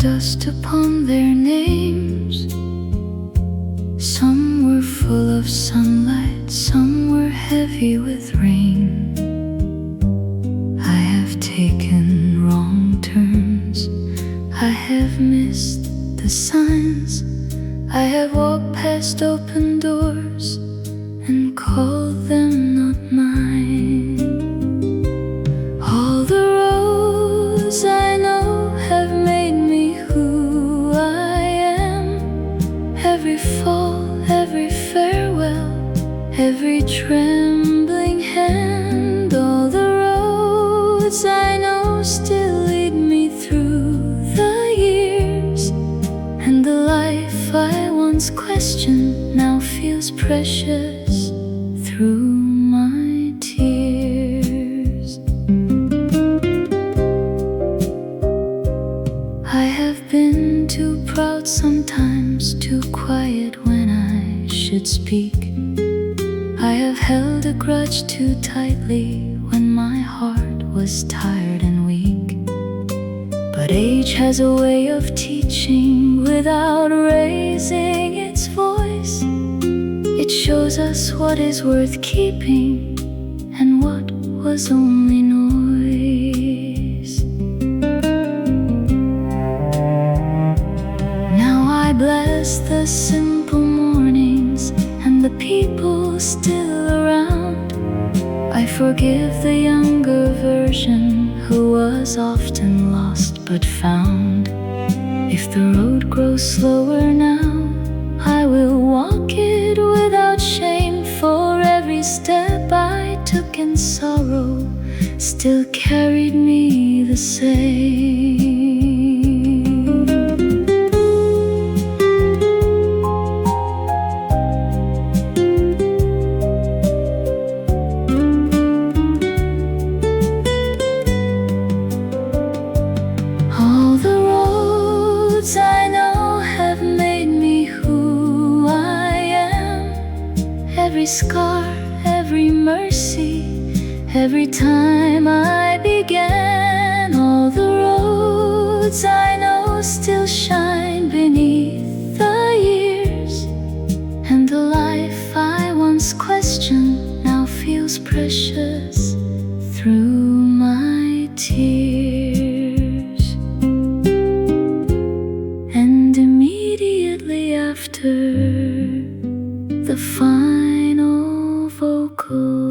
dust upon their names. Some were full of sunlight, some were heavy with rain. I have taken wrong turns, I have missed the signs, I have walked past open doors and called them not mine. All the roads I know have made me who I am. Every fall, every farewell, every trembling hand. All the roads I know still lead me through the years, and the life I once questioned now feels precious through my tears. I have been too proud sometimes, too quiet when I should speak. I have held a grudge too tightly when my heart was tired and weak. But age has a way of teaching without raising its voice. It shows us what is worth keeping and what was only noise. Now I bless the simple mornings and the people still around. I forgive the younger version who was often lost but found. If the road grows slower now, I will walk it without shame, for every step I took in sorrow still carried me the same. All the roads I know have made me who I am. Every scar, every mercy, every time I began. All the roads I know still shine beneath the years, and the life I once questioned now feels precious through my tears. And immediately after the final vocal,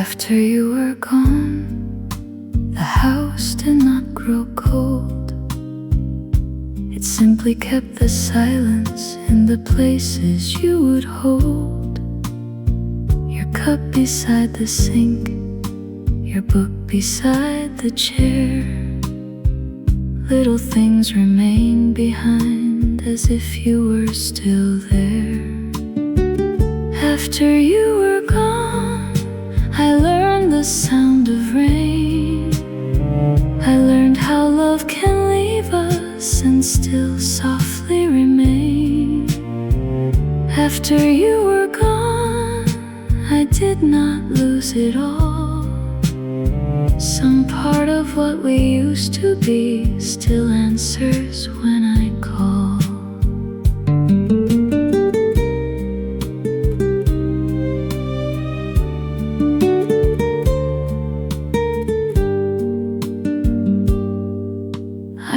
after you were gone, the house did not grow cold. It simply kept the silence in the places you would hold. Your cup beside the sink, your book beside the chair. Little things remain behind as if you were still there. After you were gone, I learned the sound of rain. I learned how love can leave us and still softly remain. After you were gone, I did not lose it all. Some part of what we used to be still answers when I call.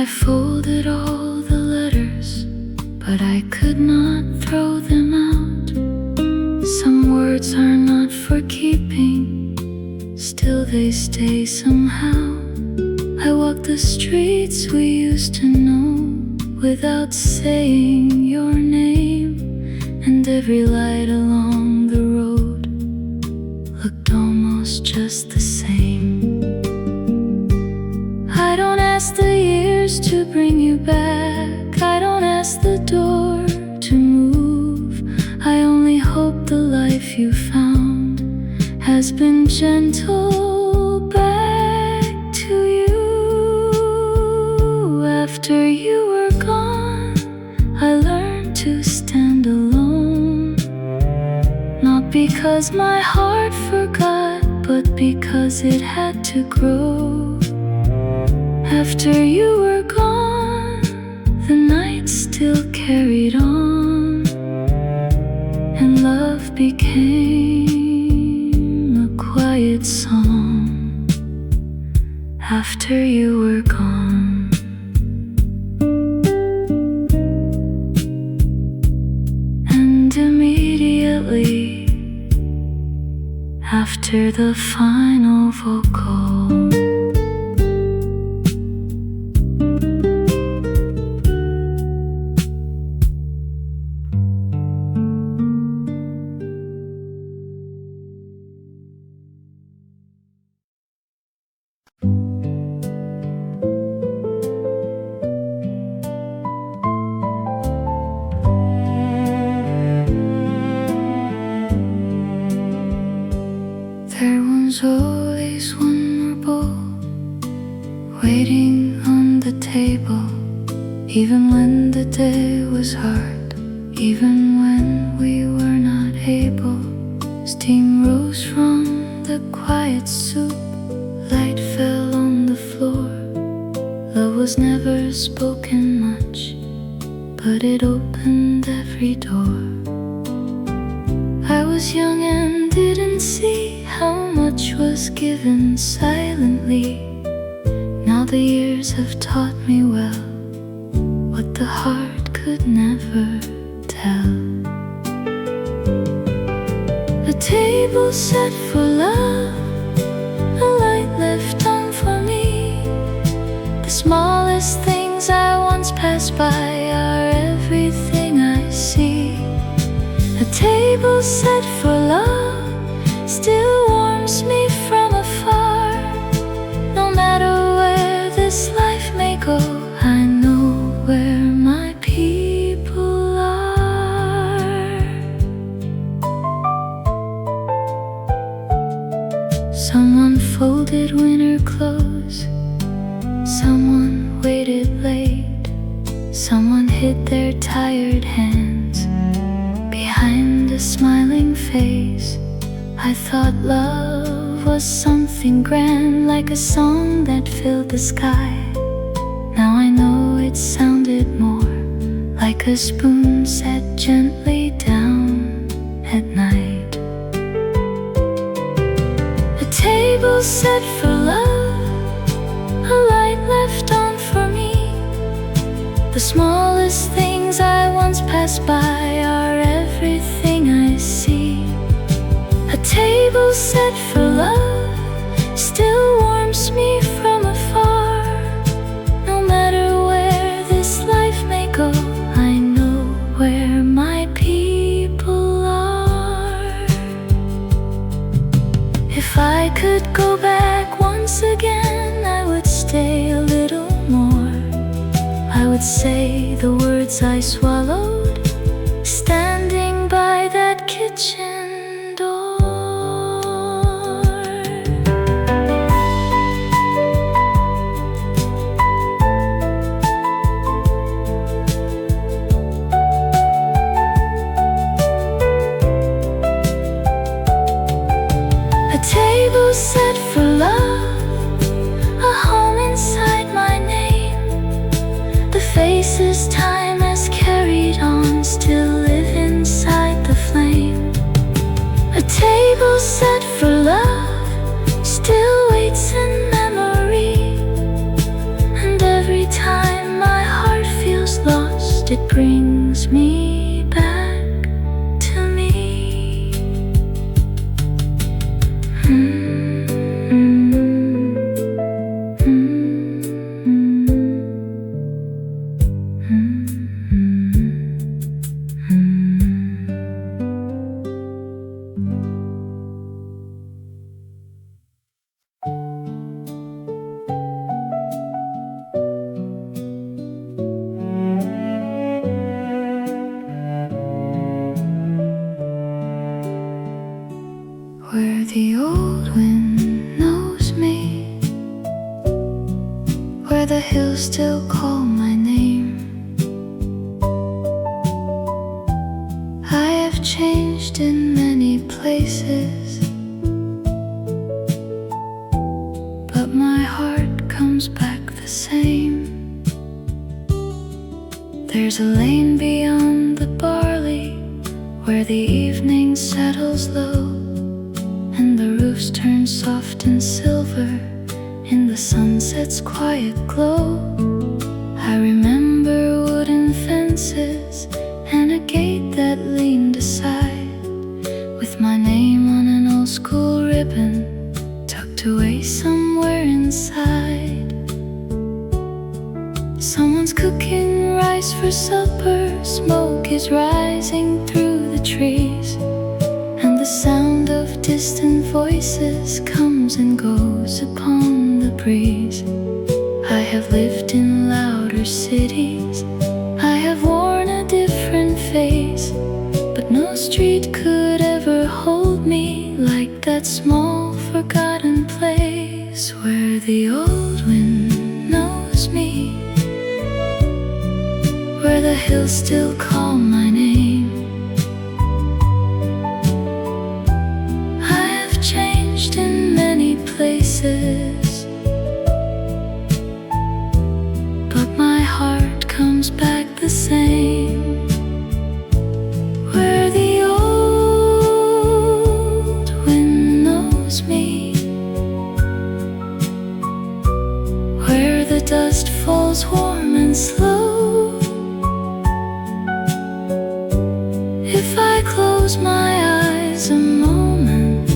I folded all the letters, but I could not throw them out. Some words are not for keeping, still they stay somehow. I walk the streets we used to know without saying your name, and every light along the road looked almost just the same. I don't ask the years to bring you back, I don't ask the has been gentle back to you. After you were gone, I learned to stand alone. Not because my heart forgot, but because it had to grow. After you were gone, the night still carried on, and love became a quiet song. After you were gone, and immediately after the final vocal, there was always one more bowl waiting on the table. Even when the day was hard, even when we were not able. Steam rose from the quiet soup, light fell on the floor. Love was never spoken much, but it opened every door. I was young and didn't see how much was given silently. Now the years have taught me well what the heart could never tell. A table set for love, a light left on for me. The smallest things I once passed by are everything I see. A table set for love still warms me from afar. No matter where this life may go, I know where my people are. Someone folded winter clothes, someone waited late, someone hid their tired hands behind a smiling face. I thought love was something grand, like a song that filled the sky. Now I know it sounded more like a spoon set gently down at night. A table set for love, a light left on for me. The smallest things I once passed by are everything I see. A table set for love still warms me from afar. No matter where this life may go, I know where my people are. If I could go back once again, I would stay a little more. I would say the words I swallowed, standing by that kitchen door. A table set for love, a home inside my name. The faces time has carried on still live inside the flame. A table set for love still waits in memory. And every time my heart feels lost, it brings me back to me. still call my name. I have changed in many places, but my heart comes back the same. There's a lane beyond the barley where the evening settles low, and the roofs turn soft and silver in the sunset's quiet glow. I remember wooden fences and a gate that leaned aside, with my name on an old school ribbon tucked away somewhere inside. Someone's cooking rice for supper, smoke is rising through the trees, and the sound of distant voices comes and goes upon the breeze. I have lived in louder cities, I have worn a different face, but no street could ever hold me like that small forgotten place where the old wind knows me, where the hills still call my name. I have changed in many places, but my heart comes back the same, where the old wind knows me, where the dust falls warm and slow. If I close my eyes a moment,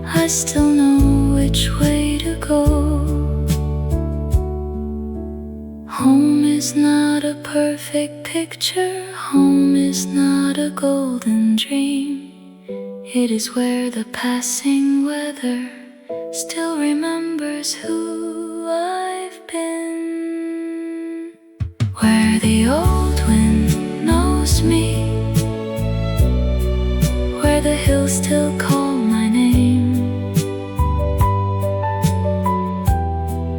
I still know which way to go. Home is not a perfect picture, home is not a golden dream. It is where the passing weather still remembers who I've been, where the old wind knows me, where the hills still call my name.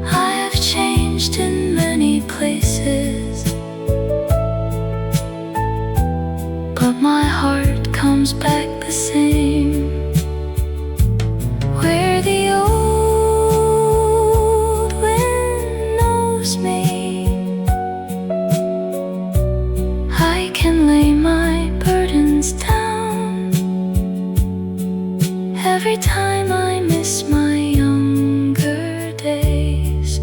I have changed in many places, but my heart comes back the same, where the old wind knows me. I can lay my burdens down every time I miss my younger days.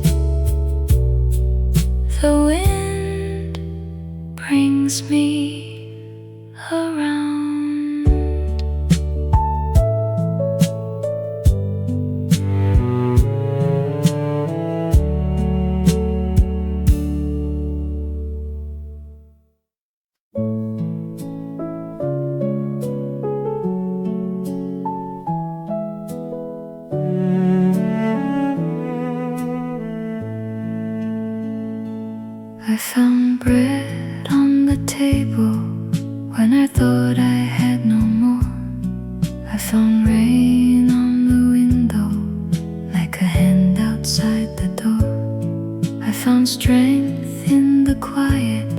The wind brings me around. I found bread on the table when I thought I had no more. I found rain on the window like a hand outside the door. I found strength in the quiet,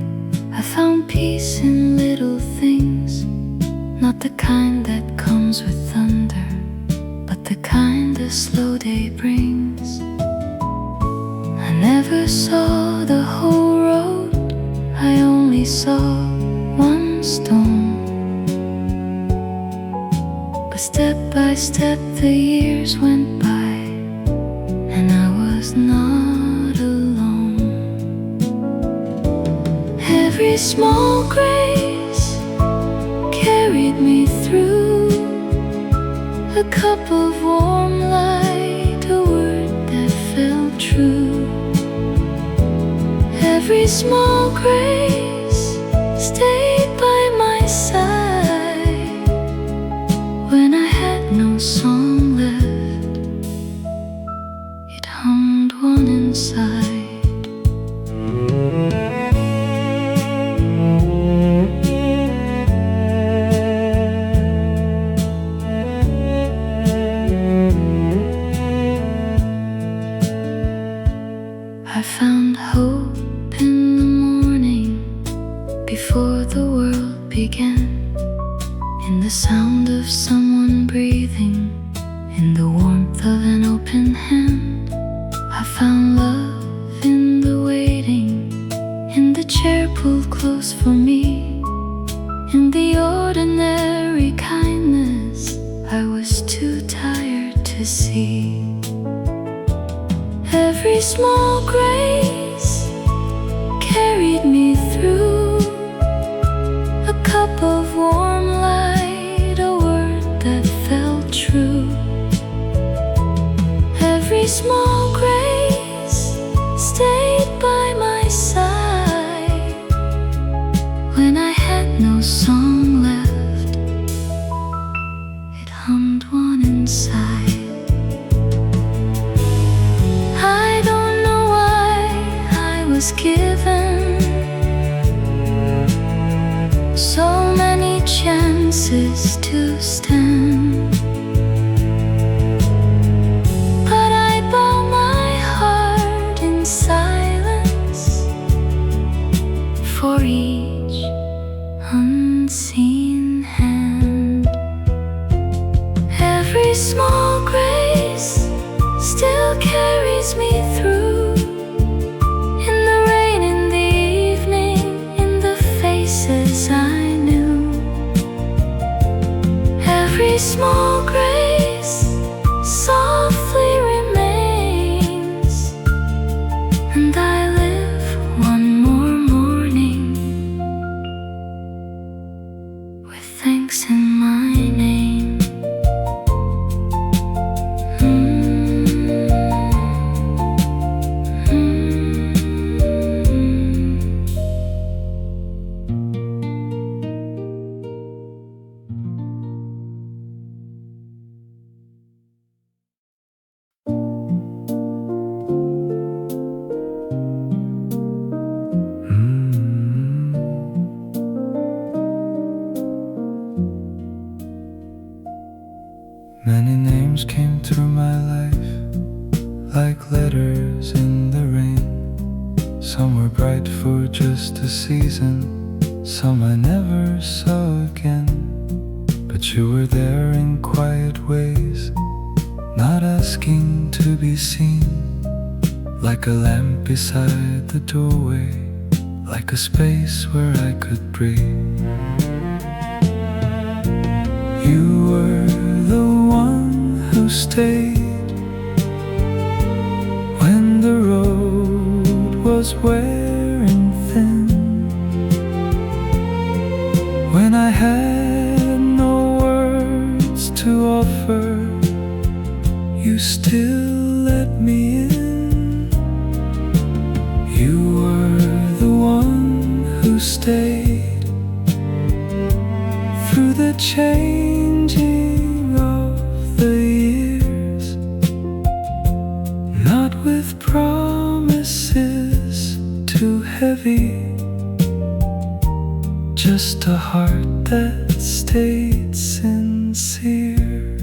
I found peace in little things, not the kind that comes with thunder, but the kind a slow day brings. I never saw the whole road, I only saw one stone. But step by step the years went by, and I was not alone. Every small grace carried me through, a cup of warm light, a word that felt true. Every small grace stayed by my side when I had no song left, it hummed one inside. sound of someone breathing, in the warmth of an open hand. I found love in the waiting, in the chair pulled close for me, in the ordinary kindness I was too tired to see. Every small grace carried me through, a cup of warm light, a word that felt true. Every small grace stayed by my side when I had no song left, it hummed one inside. I don't know why I was given so many chances to stand, but I bow my heart in silence for each unseen hand. Every small grace still carries me through, in the rain, in the evening, in the faces I knew. Every small grace softly remains, and I live one more morning with thanks in my name. Many names came through my life, like letters in the rain. Some were bright for just a season, some I never saw again. But you were there in quiet ways, not asking to be seen, like a lamp beside the doorway, like a space where I could breathe. You were the one who stayed when the road was wearing thin, when I had no words to offer, you still let me in. You were the one who stayed through the changing of the years, not with promises too heavy, just a heart that stayed sincere.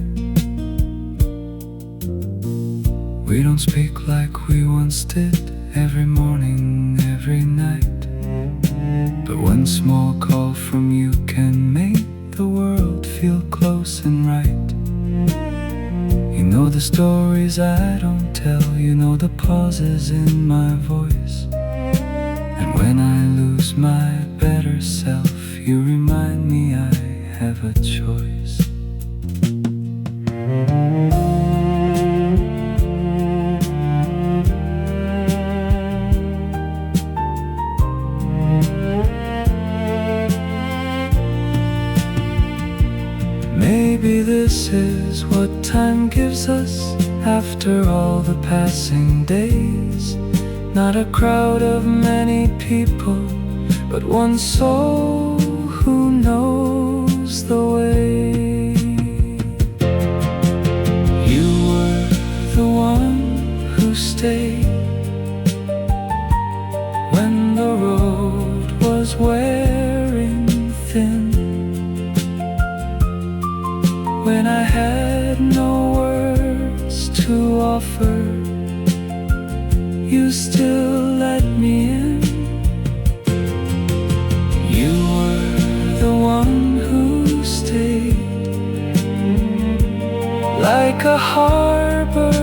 We don't speak like we once did, every morning, every night, but one small call from you can make the world feel close and right. You know the stories I don't tell, you know the pauses in my voice, and when I lose my better self, you remind me I have a choice. Maybe this is what time gives us after all the passing days. Not a crowd of many people, but one soul who knows the way. You were the one who stayed when the road was wearing thin, when I had no words to offer, you still let me in. You were the one who stayed like a harbor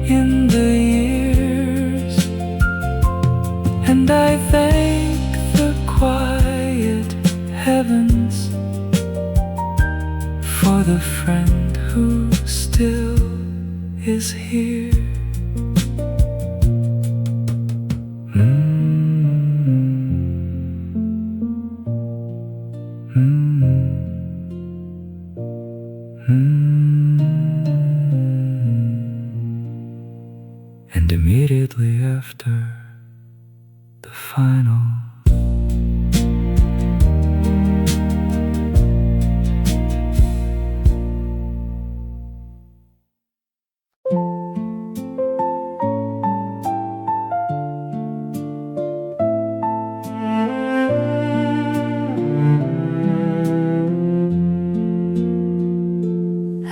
in the years, and I thank the quiet heavens for the friend who still is here. And immediately after the final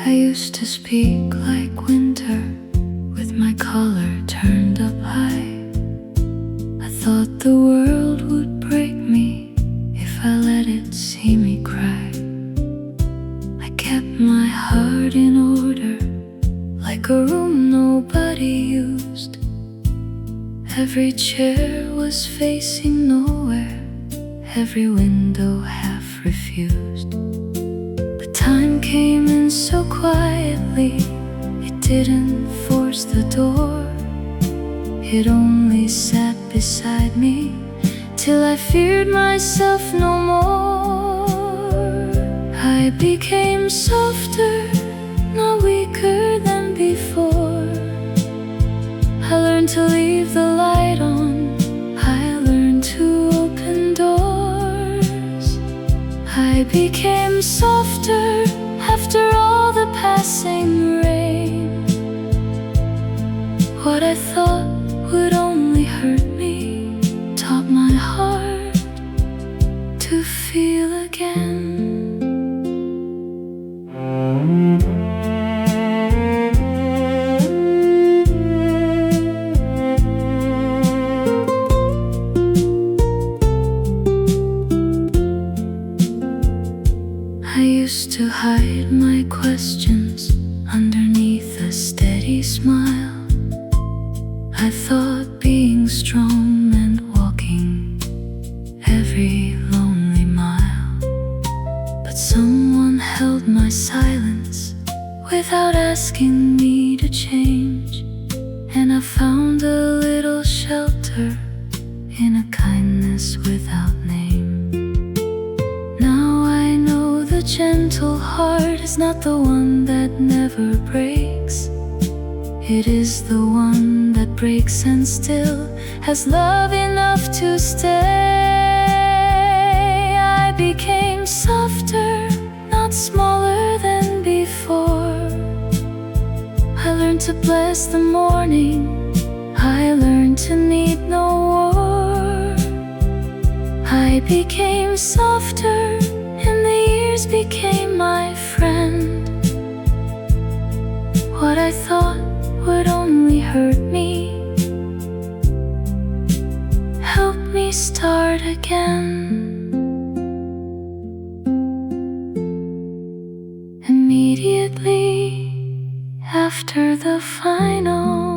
I used to speak like winter with my collar turned up high. I thought the world would break me if I let it see me cry. I kept my heart in order like a room nobody used. Every chair was facing nowhere, every window half refused. But time came in so quietly, it didn't force the door. It only sat beside me till I feared myself no more. I became softer, not weaker than before. I learned to leave the light on, I learned to open doors. I became softer after all the passing rain. What I thought would only hurt me taught my heart to feel again. I used to hide my questions underneath a steady smile. I thought being strong meant walking every lonely mile. But someone held my silence without asking me to change, and I found a little shelter in a kindness without name. Now I know the gentle heart is not the one that never breaks. It is the one that breaks and still has love enough to stay. I became softer, not smaller than before. I learned to bless the morning, I learned to need no war. I became softer, and the years became my friend. What I thought would only hurt me help me start again. Immediately after the final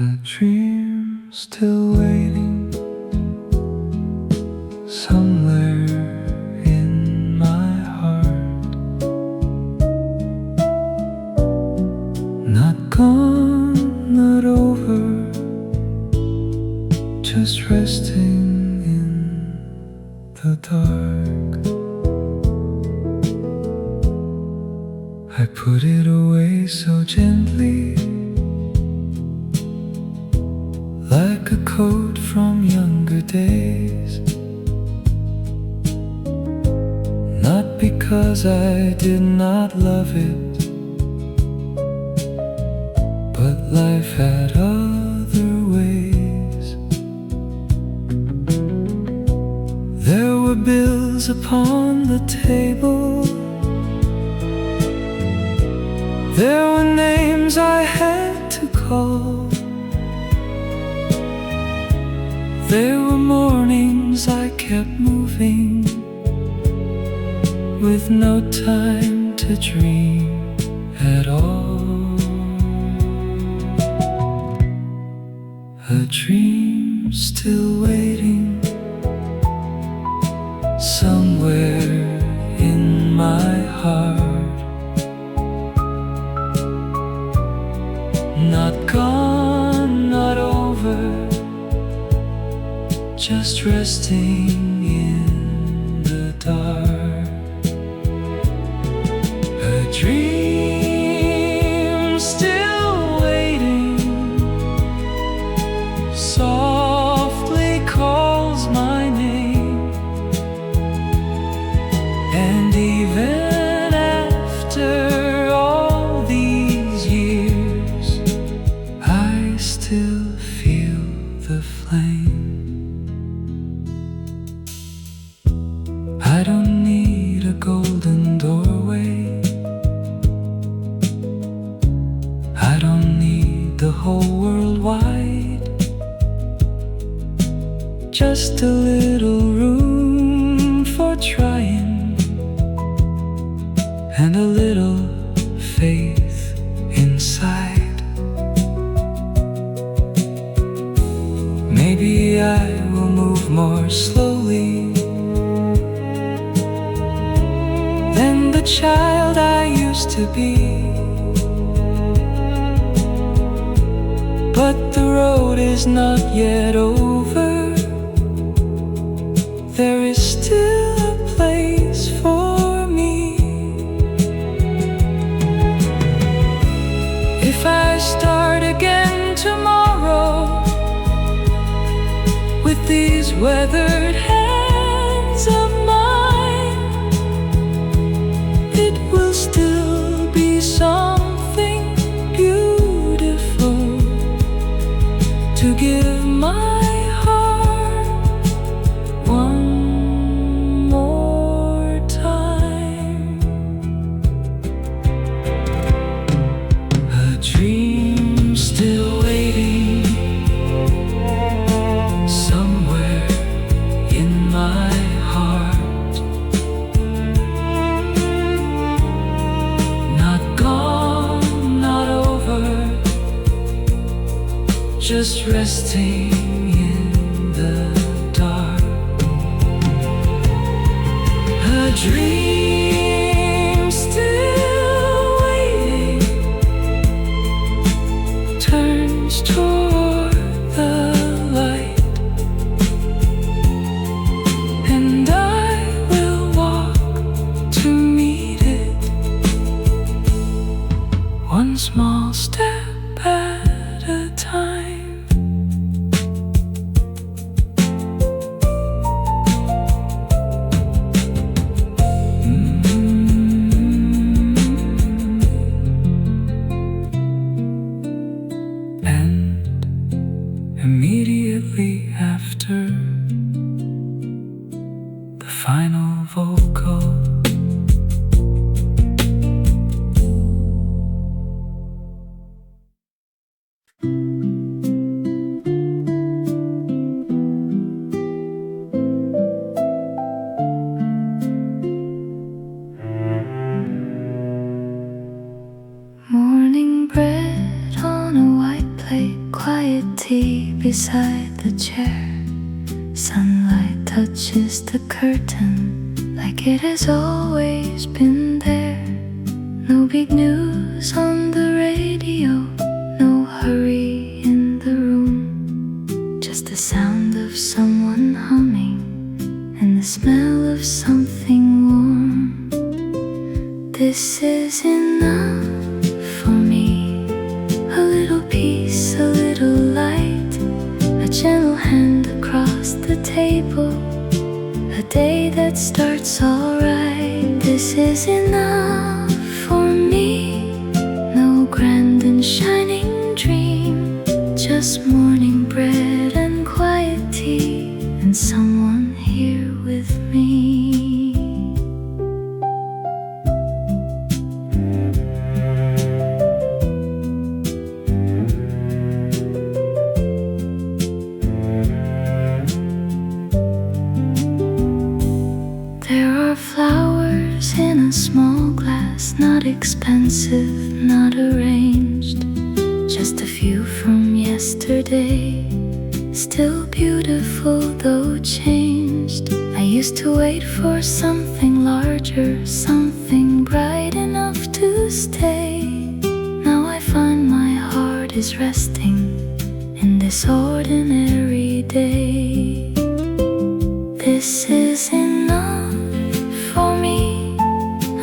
a dream still waiting somewhere in my heart. Not gone, not over, just resting in the dark. I put it away so gently, like a coat from younger days. Not because I did not love it, but life had other ways. There were bills upon the table, there were names I had to cold. There were mornings I kept moving with no time to dream at all. A dream still waiting somewhere in my heart. Not gone, not over, just resting in the dark. A dream still waiting softly calls my name, and even after all these years I still feel the flame. I don't need a golden doorway, I don't need the whole world wide, just a little room for trying, and a little faith inside. Maybe I will move more slowly than the child I used to be, but the road is not yet over. There is still a place for me. If I start again tomorrow with these weathered hands of mine, it will still be something beautiful to give my heart one more time. A dream still waiting somewhere in my heart. Not gone, not over, just resting in the dark. A dream still waiting turns toward the light, and I will walk to meet it, one small step at a time. And immediately after the final vocal, Morning bread on a white plate, quiet tea beside the chair. Sunlight touches the curtain like it has always been there. No big news on the radio, no hurry in the room, just the sound of someone humming and the smell of something warm. This is enough for me, a little peace, a little light, a gentle hand across the table, a day that starts alright. This is enough for me, no grand and shining dream, just morning bread and quiet tea, and someone here with me. are flowers in a small glass, not expensive, not arranged. Just a few from yesterday, still beautiful though changed. I used to wait for something larger, something bright enough to stay. Now I find my heart is resting in this ordinary day. This is enough for me,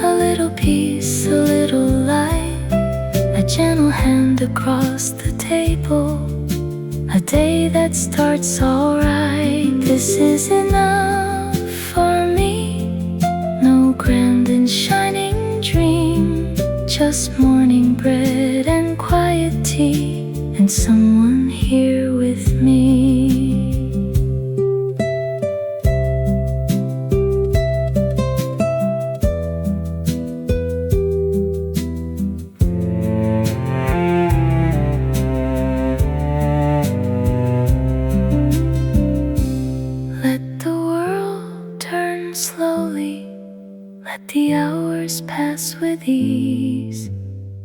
a little peace, a little light, a gentle hand across the table, a day that starts alright. This is enough for me, no grand and shining dream, just morning bread and quiet tea, and someone here with me. Let the hours pass with ease.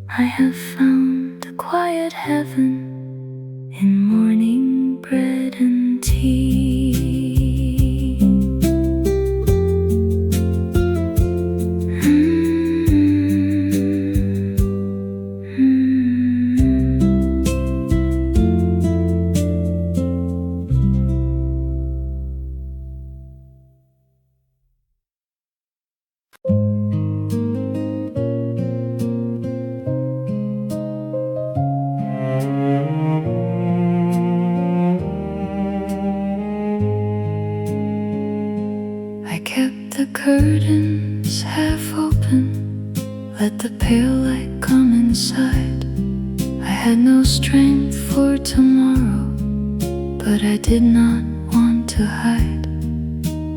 I have found a quiet heaven in morning bread and tea. The curtains half open, let the pale light come inside. I had no strength for tomorrow, but I did not want to hide.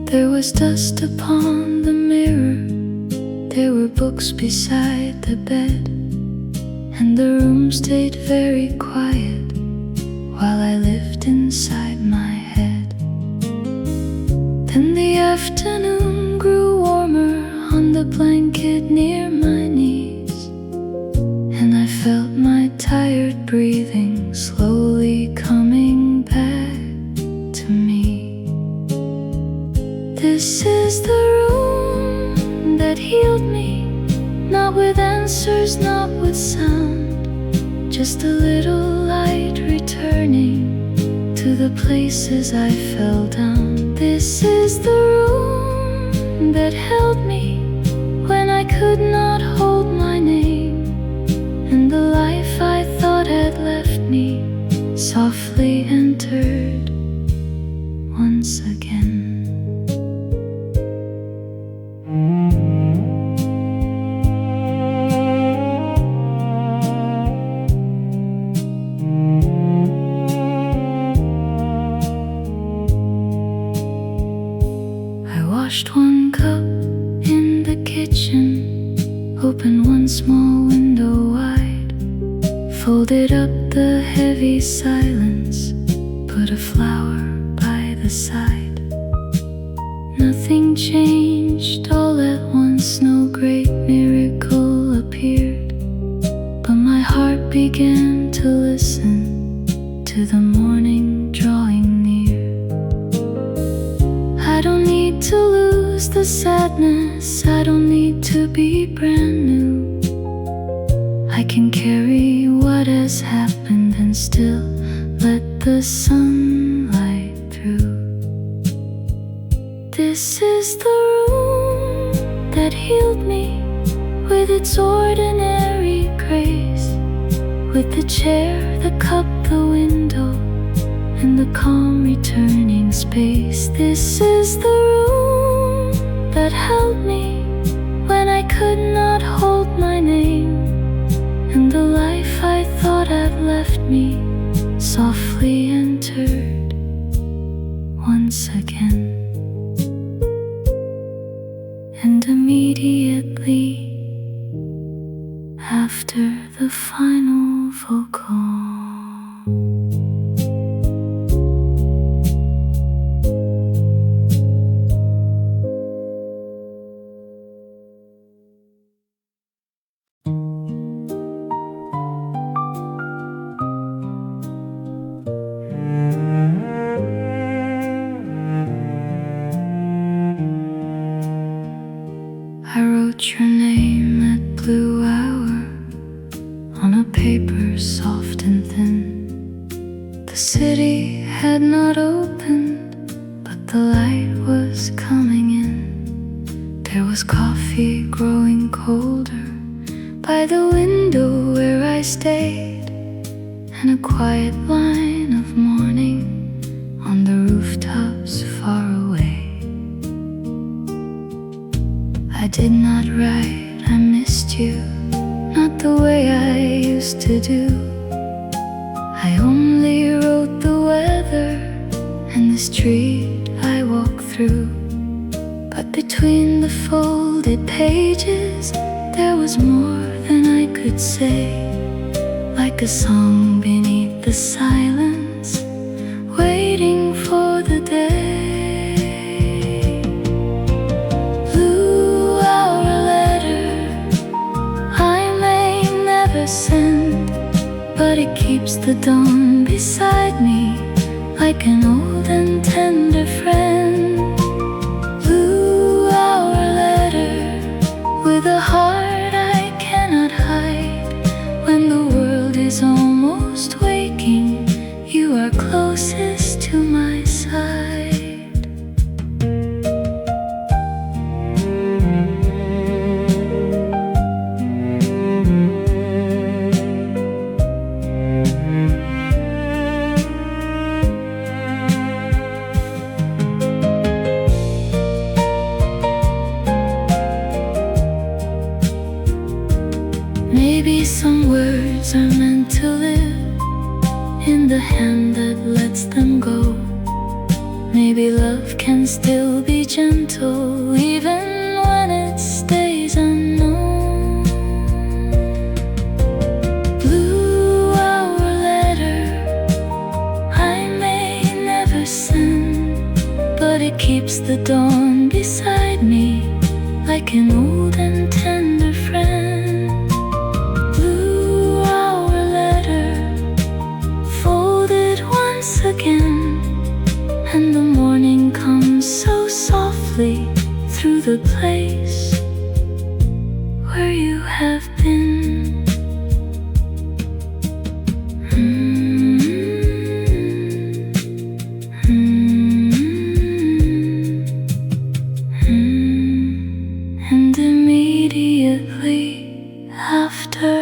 There was dust upon the mirror, there were books beside the bed, and the room stayed very quiet while I lived inside my head. Then the afternoon grew warmer on the blanket near my knees, and I felt my tired breathing slowly coming back to me. This is the room that healed me, not with answers, not with sound, just a little light returning to the places I fell down. This is the room that held me when I could not hold my name, and the life I thought had left me softly entered once again. Washed one cup in the kitchen, opened one small window wide, folded up the heavy silence, put a flower by the side. Nothing changed all at once, no great miracle appeared, but my heart began to listen to the morning drawing near. I don't need to lose the sadness, I don't need to be brand new. I can carry what has happened and still let the sunlight through. This is the room that healed me with its ordinary grace, with the chair, the cup, the window, and the calm returning space. This is the room that held me when I could not hold my name, and the life I thought had left me softly entered once again. And immediately after the final vocal, There was coffee growing colder by the window where I stayed, and a quiet line of morning on the rooftops far away. I did not write, I missed you, not the way I used to do. I only wrote the weather and the street I walk through. But between the folded pages there was more than I could say, like a song beneath the silence, waiting for the day. Blue, our letter I may never send, but it keeps the dawn beside me like an old and tender friend. Blue, our letter, with a heart I cannot hide. When the world is almost waking, you are closest to my side. Maybe some words are meant to live in the hand that lets them go. Maybe love can still be gentle even when it stays unknown. Blue, our letter I may never send, but it keeps the dawn beside me like an old and tender friend. Again, and the morning comes so softly through the place where you have been. And immediately after,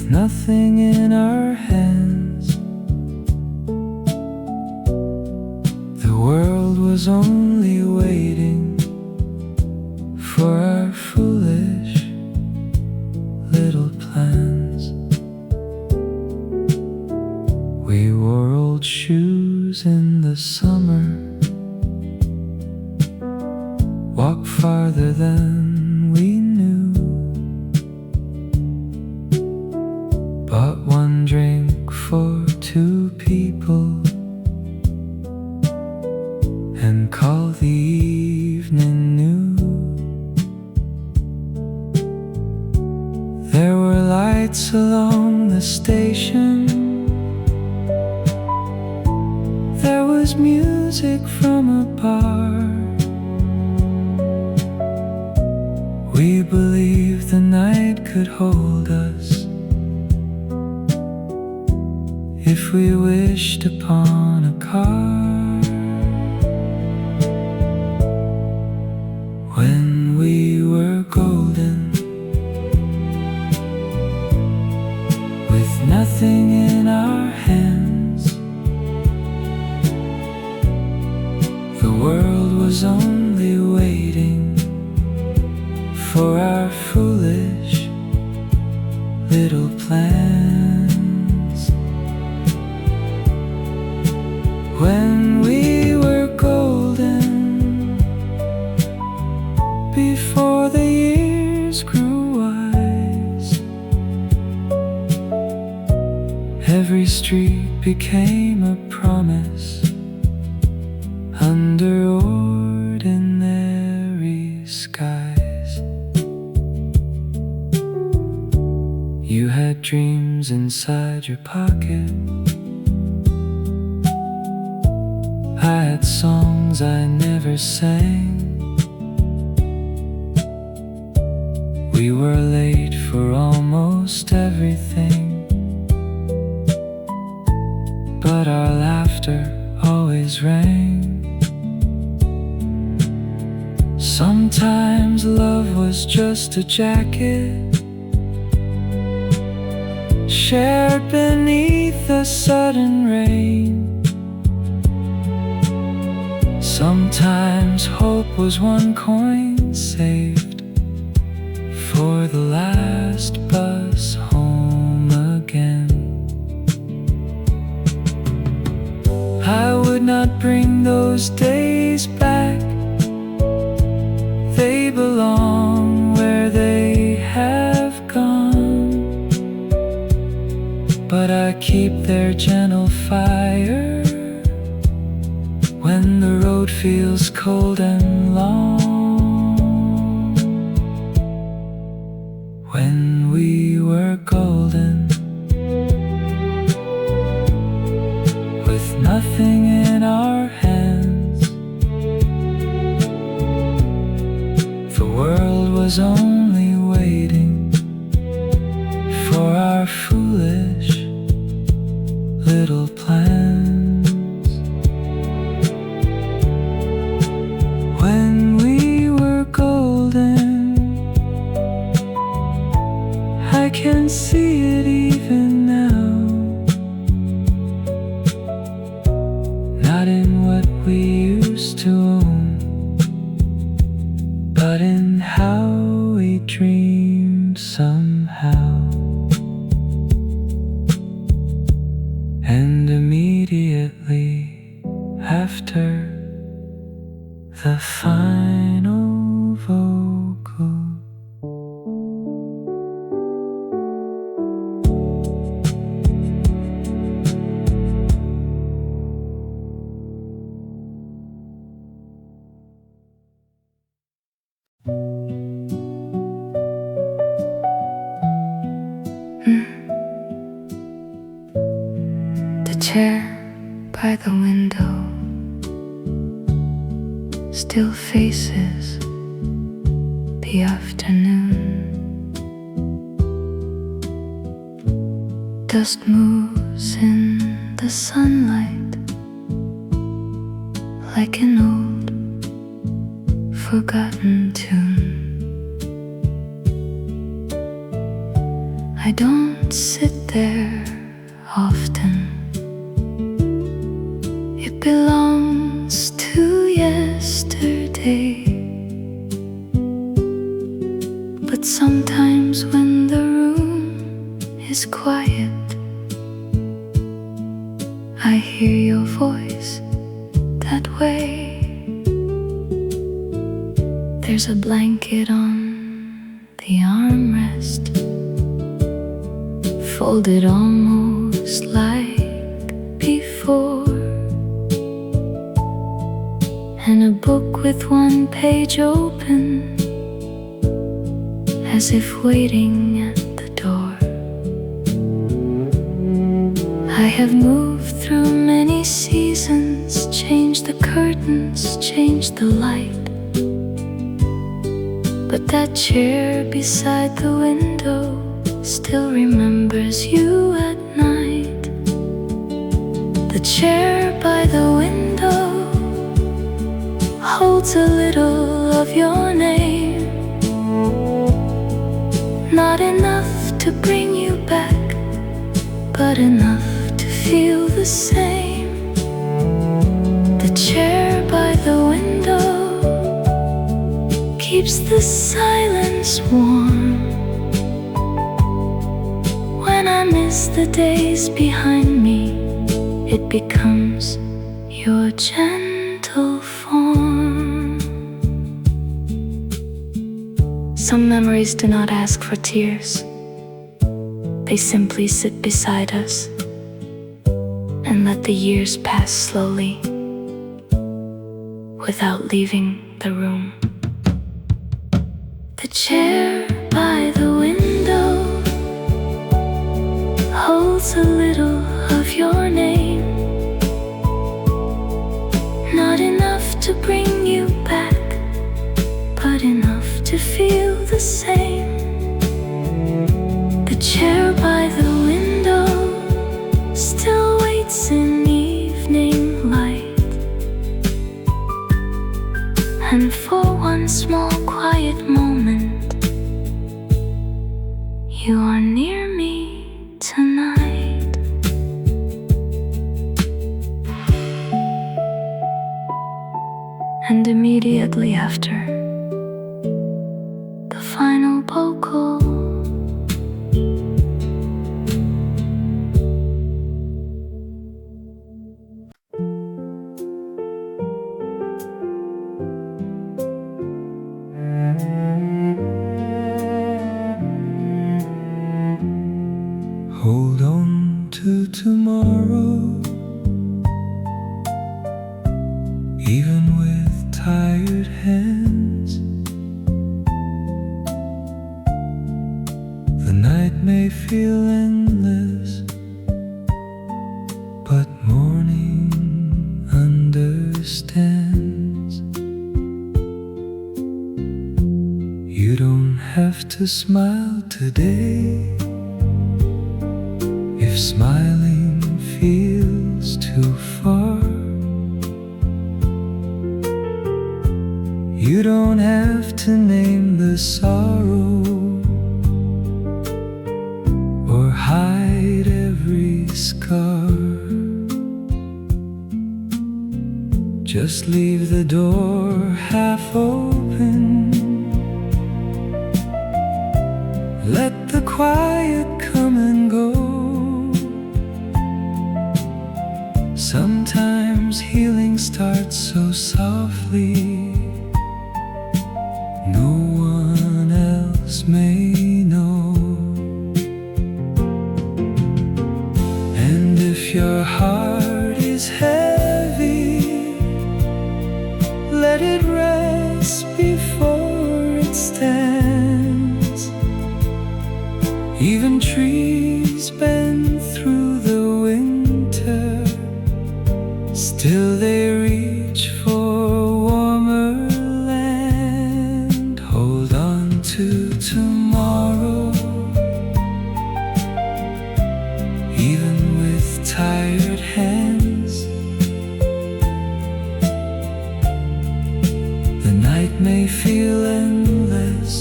nothing in our hands, the world was only waiting for our foolish little plans. We wore old shoes in the summer, walked farther than we knew, bought one drink for two people and called the evening new. There were lights along the station, there was music from a bar. We believed the night could hold us if we wished upon a car. When we were golden, with nothing in our hands, the world was only waiting for our foolish little plans. When we were golden, before the years grew wise, every street became a promise under ordinary skies. You had dreams inside your pocket. I had songs I never sang. We were late for almost everything, but our laughter always rang. Sometimes love was just a jacket shared beneath a sudden rain. Sometimes hope was one coin saved for the last bus home again. I would not bring those days back. They belong where they have gone, but I keep their gentle fire when the road feels cold and long. When we were golden, with nothing in our hands, the world was only waiting for our foolish little plans. When we were golden, I can see it even now. Not in what we used to own, but in how we dreamed somehow. And immediately after the final vocal, The chair by the window still faces the afternoon. Dust moves in the sunlight like an old forgotten tune. I don't sit there often. It belongs to yesterday. But sometimes when the room is quiet, I hear your voice that way. There's a blanket on the armrest, folded almost like before, and a book with one page open, as if waiting at the door. I have moved through many seasons, changed the curtains, changed the light, but that chair beside the window still remembers you at night. The chair by the window holds a little of your name, not enough to bring you back, but enough to feel the same. The chair by the window keeps the silence warm. When I miss the days behind me, it becomes your gentle form. Some memories do not ask for tears. They simply sit beside us and let the years pass slowly without leaving the room. The chair by the window chair by the window still waits in evening light, and for one small quiet moment you are near me tonight. And immediately after, the final vocal. Hold on to tomorrow, even with tired hands. The night may feel endless, but morning understands. You don't have to smile today if smiling feels too far. You don't have to name the sorrow or hide every scar. Just leave the door half open. Let the quiet come and go. Sometimes healing starts so softly, no one else may know. And if your heart is heavy, let it rest before it stands. Even trees bend through the winter, still they reach for warmer land. Hold on to tomorrow, even with tired hands. The night may feel endless,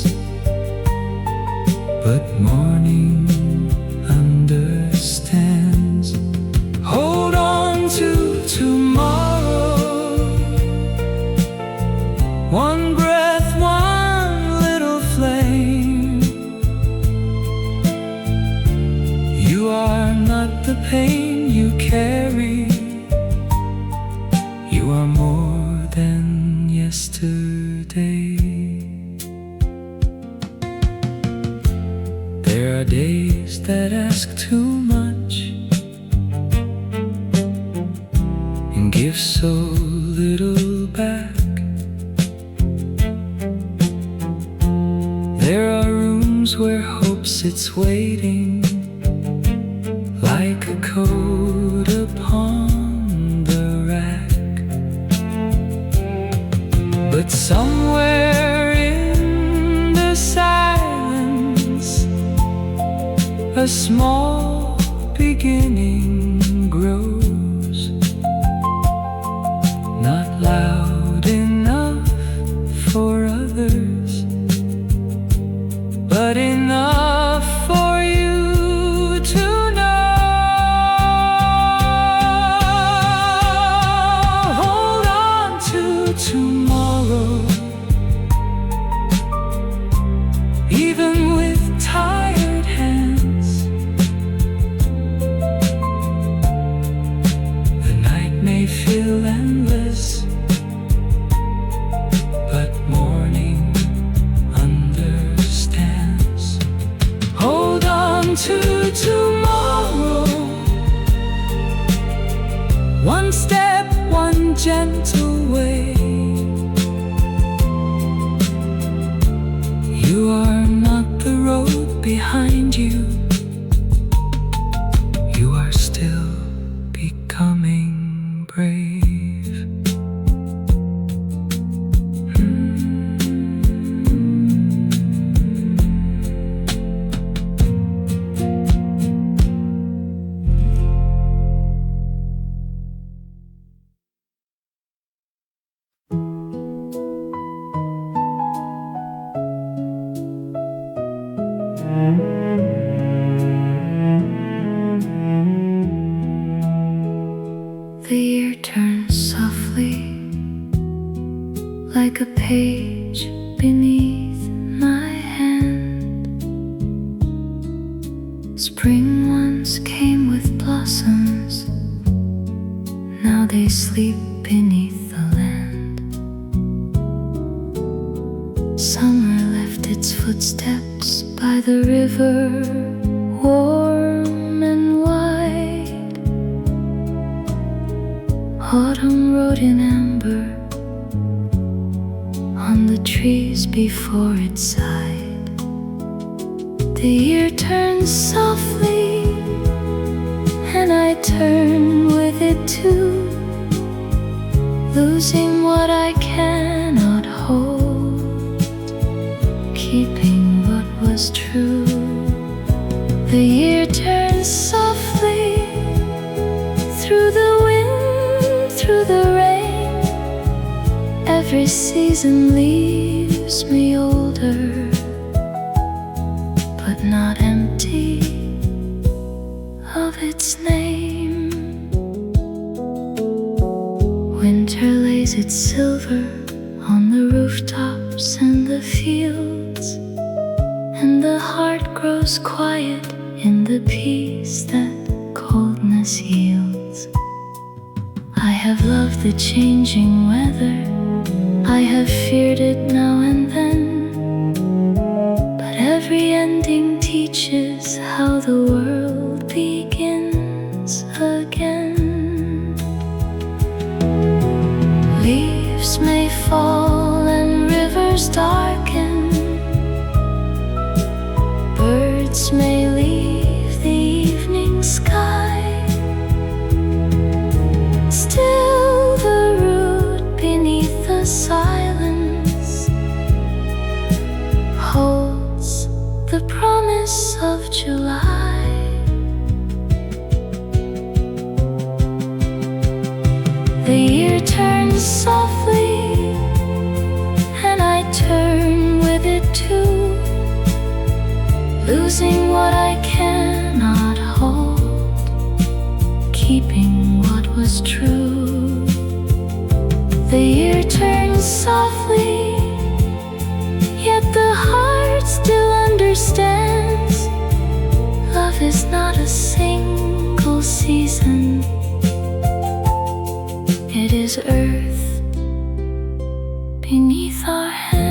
but morning understands. Hold on to tomorrow, one breath, one little flame. You are not the pain you carry, you are more than yesterday. There are days that ask too much and give so little back. There are rooms where hope sits waiting like a coat upon the rack. But somewhere in the silence, a small beginning grows, not loud enough for others, but enough for you to know. Hold on to tomorrow, even with tired hands. The night may feel endless, but morning understands. Hold on to tomorrow, one step, one gentle way. You are not the road behind you, you are still becoming brave. The year turns softly like a page beneath my hand. Spring once came with blossoms, now they sleep beneath the land. Summer left its footsteps by the river, warm and wide. Autumn wrote in amber on the trees before it sighed. The year turns softly, and I turn with it too, losing what I cannot hold, keeping what was true. The year turns softly through the wind, through the rain. Every season leaves me older, but not empty of its name. Winter lays its silver on the rooftops and the fields, and the heart grows quiet in the peace that coldness yields. I have loved the changing weather, I have feared it now and then, but every ending teaches how the world begins again. Leaves may fall and rivers darken, birds may leave the evening sky, still the root beneath the silence holds the promise of July. The year turns softly, and I turn with it too, losing what I cannot hold, keeping what was true. The year turns softly, yet the heart still understands. Love is not a single season, it is earth beneath our hands.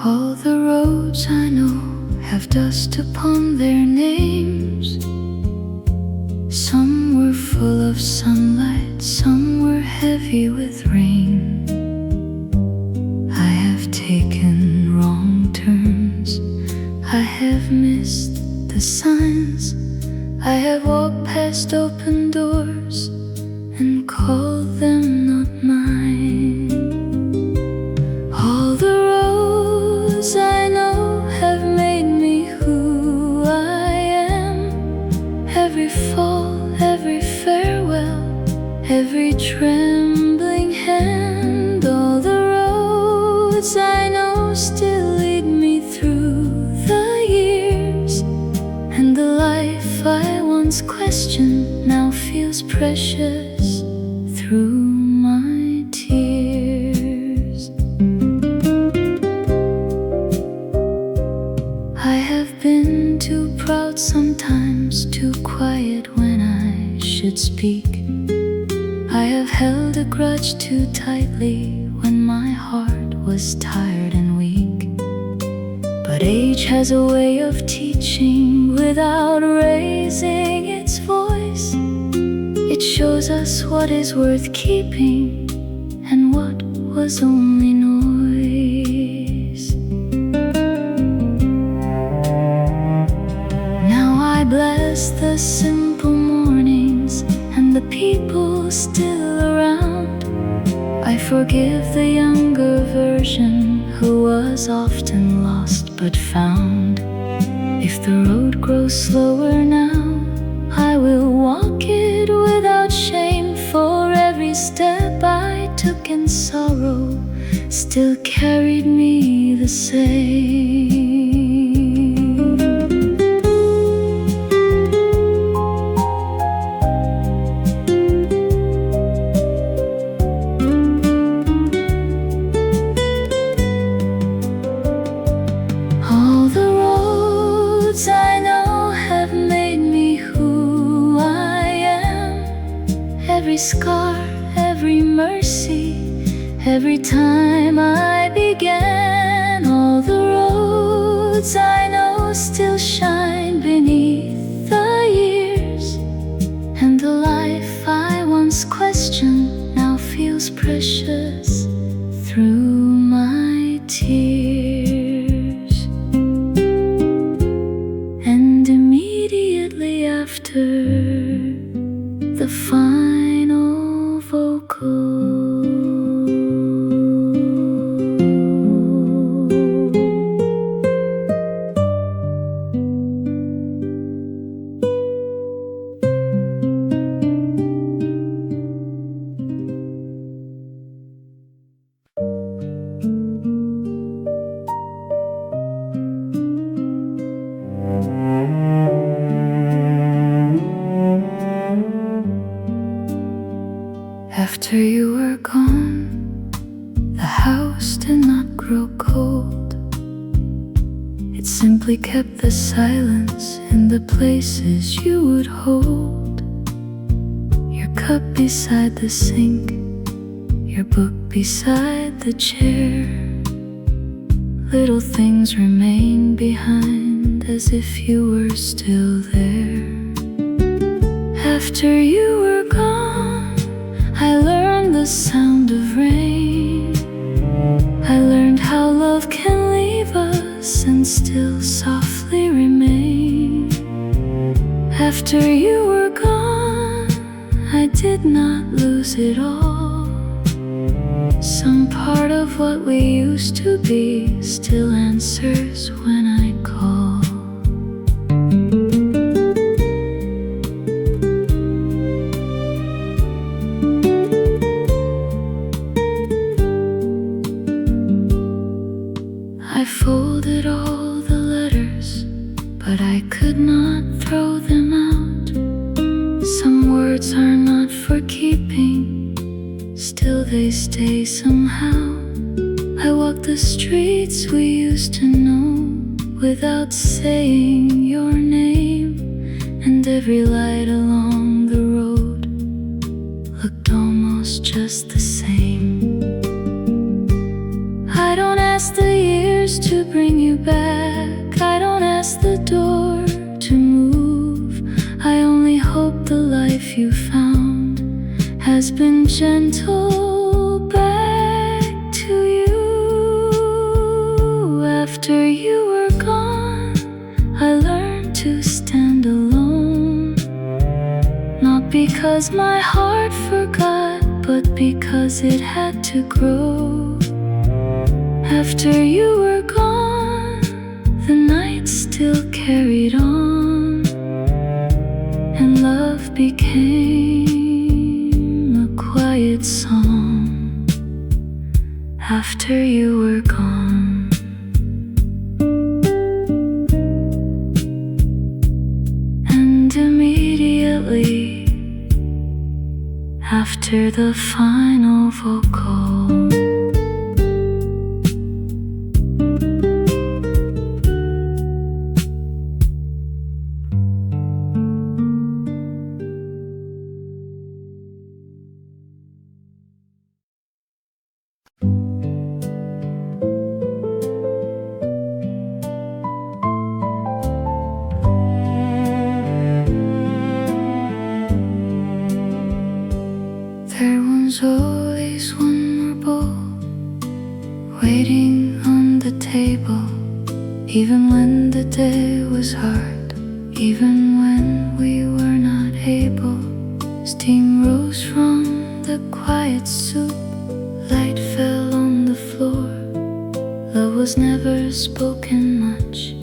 All the roads I know have dust upon their names. Some were full of sunlight, some were heavy with rain. I have taken wrong turns, I have missed the signs, I have walked past open doors and called them not mine. All the roads I know have made me who I am. Every fall, every farewell, every trembling hand. All the roads I know still lead me through the years, and the life I once questioned now feels precious through my tears. I have been too proud sometimes, too quiet when I should speak. I have held a grudge too tightly when my heart was tired and weak. But age has a way of teaching without raising its voice. It shows us what is worth keeping and what was only noise. forgive the younger version who was often lost but found. If the road grows slower now, I will walk it without shame, for every step I took in sorrow still carried me the same. All the roads I know have made me who I am. Every scar, every mercy, every time I began. All the roads I know still shine beneath the years, and the life I once questioned now feels precious through my tears. And immediately after the final vocal, after you were gone, the house did not grow cold. It simply kept the silence in the places you would hold. Your cup beside the sink, your book beside the chair. Little things remain behind as if you were still there. After you were gone, I learned the sound of rain. I learned how love can leave us and still softly remain. After you were gone, I did not lose it all. Some part of what we used to be still answers when I call. I folded all the letters, but I could not throw them out. Some words are not for keeping, still they stay somehow. I walk the streets we used to know without saying your name, and every light along the road looked almost just the same. I don't ask the years to bring you back, I don't ask the door to move. I only hope the life you found has been gentle back to you. After you were gone, I learned to stand alone, not because my heart forgot, but because it had to grow. After you were gone, the night still carried on, and love became a quiet song. After you were gone, and immediately after the final vocal, there was always one more bowl waiting on the table, even when the day was hard, even when we were not able. Steam rose from the quiet soup, Light fell on the floor. Love was never spoken much,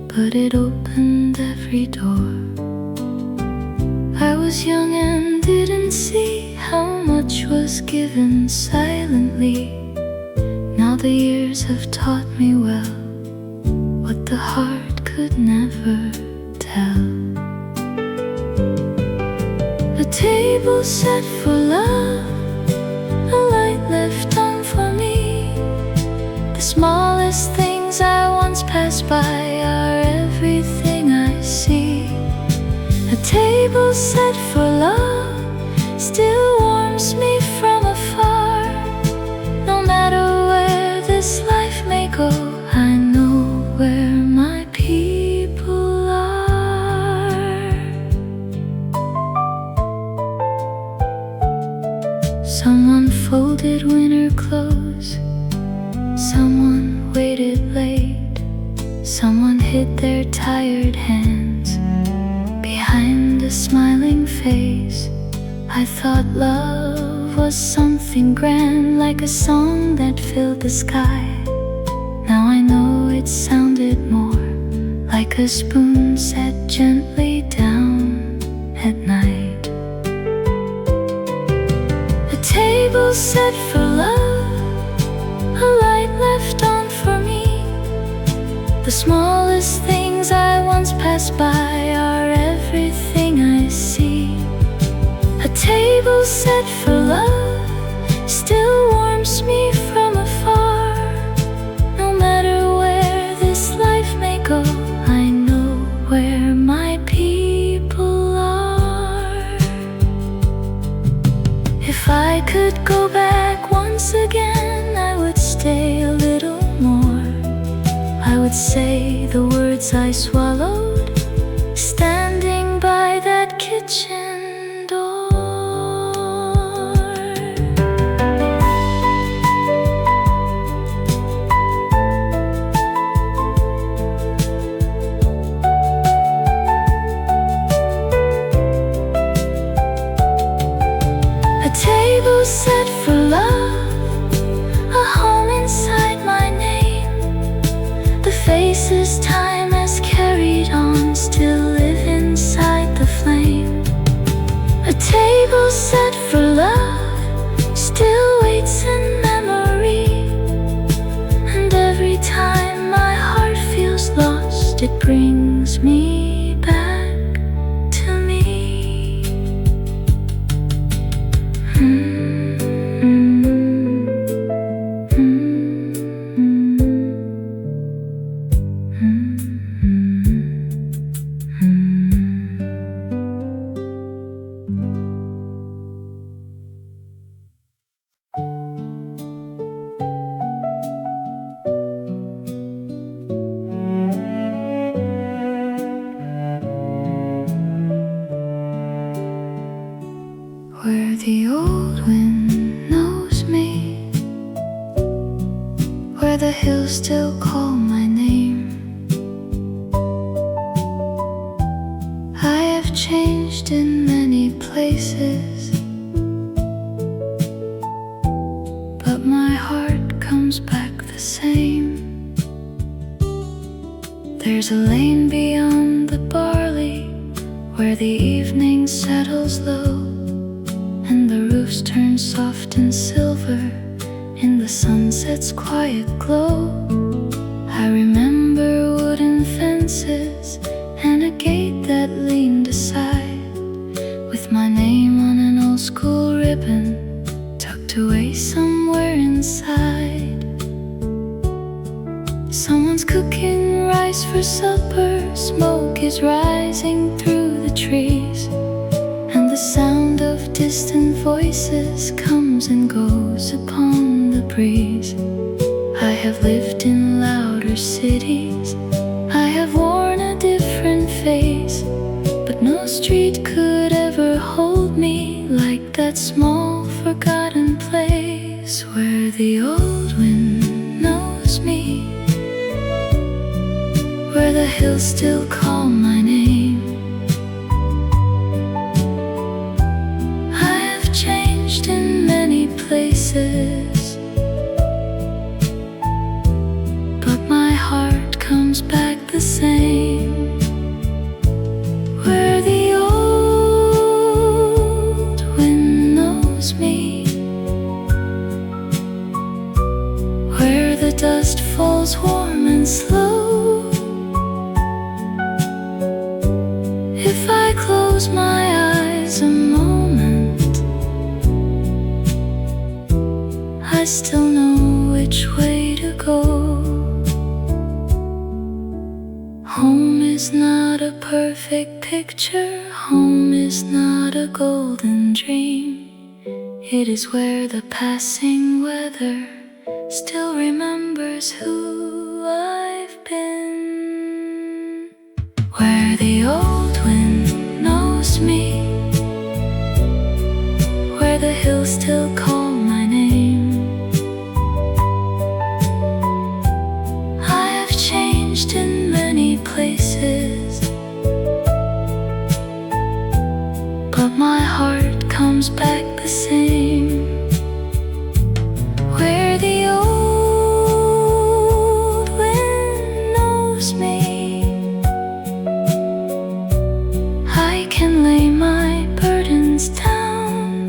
but it opened every door. I was young and didn't see how much was given silently. Now the years have taught me well what the heart could never tell. A table set for love, a light left on for me. The smallest things I once passed by are everything I see. A table set for love still warms me from afar. No matter where this life may go, I know where my people are. Someone folded winter clothes, someone waited late, someone hid their tired hands behind a smiling face. I thought love was something grand, like a song that filled the sky. Now I know it sounded more like a spoon set gently down at night. A table set for love, a light left on for me. The smallest things I once passed by are everything I see. A table set for love still warms me from afar. No matter where this life may go, I know where my people are. If I could go back once again, I would stay a little more. I would say the words I swallowed, standing by that kitchen door. A table set for love, a home inside my name. The faces time has carried on still live inside the flame. A table set for love still waits in memory. And every time my heart feels lost, it brings me back to me. Where the old wind knows me, where the hills still call my name. I have changed in many places, but my heart comes back the same. There's a lane beyond the barley, where the evening settles low, and the roofs turn soft and silver in the sunset's quiet glow. I remember wooden fences and a gate that leaned aside, with my name on an old school ribbon tucked away somewhere inside. Someone's cooking rice for supper, smoke is rising through the trees, and the sound of distant voices comes and goes upon the breeze. I have lived in louder cities, I have worn a different face, but no street could ever hold me like that small forgotten place where the old wind knows me, where the hills still call my name. I have changed in many places, comes back the same. Where the old wind knows me, where the dust falls warm and slow. If I close my eyes a moment, I still know which way to go. Home is not a perfect picture. Home is not a golden dream. It is where the passing weather still remembers who I've been. Where the old wind knows me, where the hills still call my name. I have changed in many places, but my heart comes back the same. Where the old wind knows me, I can lay my burdens down.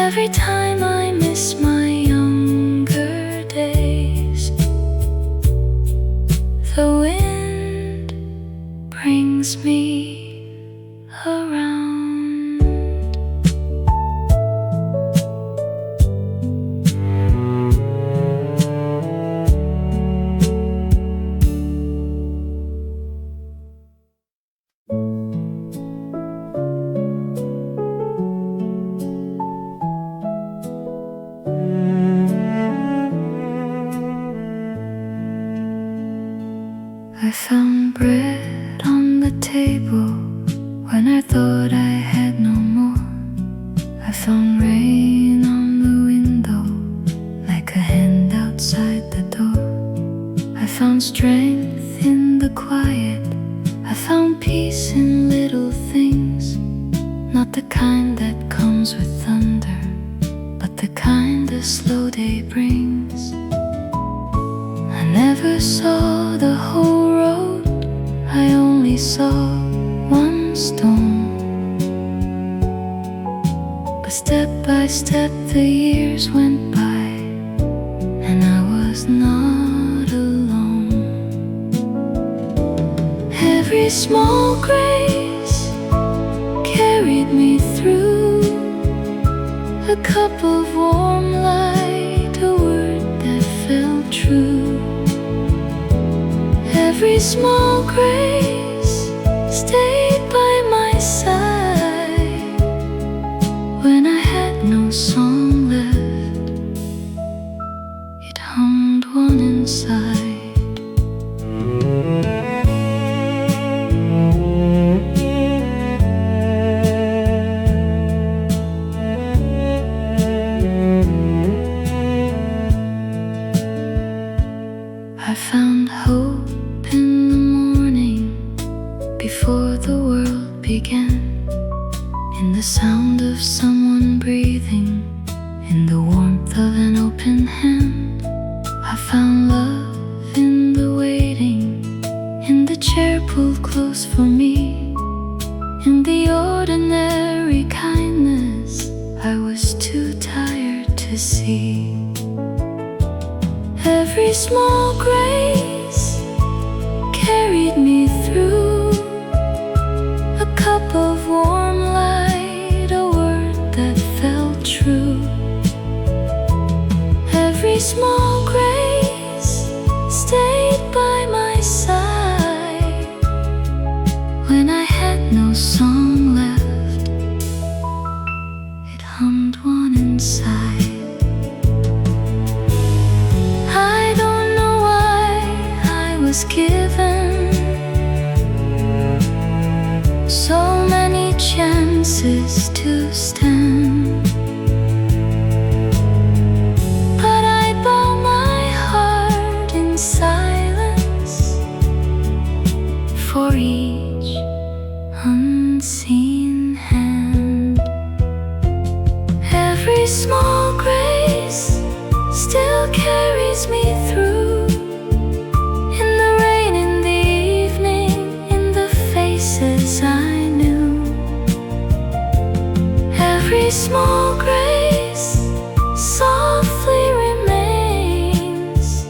Every time I miss my younger days, the wind brings me around. I found bread on the table when I thought I had no more. I found rain on the window like a hand outside the door. I found strength in the quiet. I found peace in little things, not the kind that comes with thunder, but the kind the slow day brings. I never saw the whole road, I only saw one stone. But step by step the years went by, and I was not alone. Every small grace carried me through, a cup of warm light, a word that felt true. Every small grace stayed by my side when I had no song left. It hummed one inside. I found hope in the morning before the world began, in the sound of someone breathing, in the warmth of an open hand. I found love in the waiting, in the chair pulled close for me, in the ordinary kindness I was too tired to see. Every small grace carried me through, a cup of warm light, a word that felt true. Every small grace stayed by my side when I had no song left. It hummed one inside. I don't know why I was given so many chances to stand, but I bow my heart in silence for each unseen hand. Every small grace still carries me through, small grace softly remains,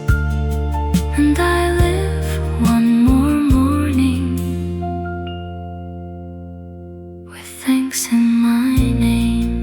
and I live one more morning with thanks in my name.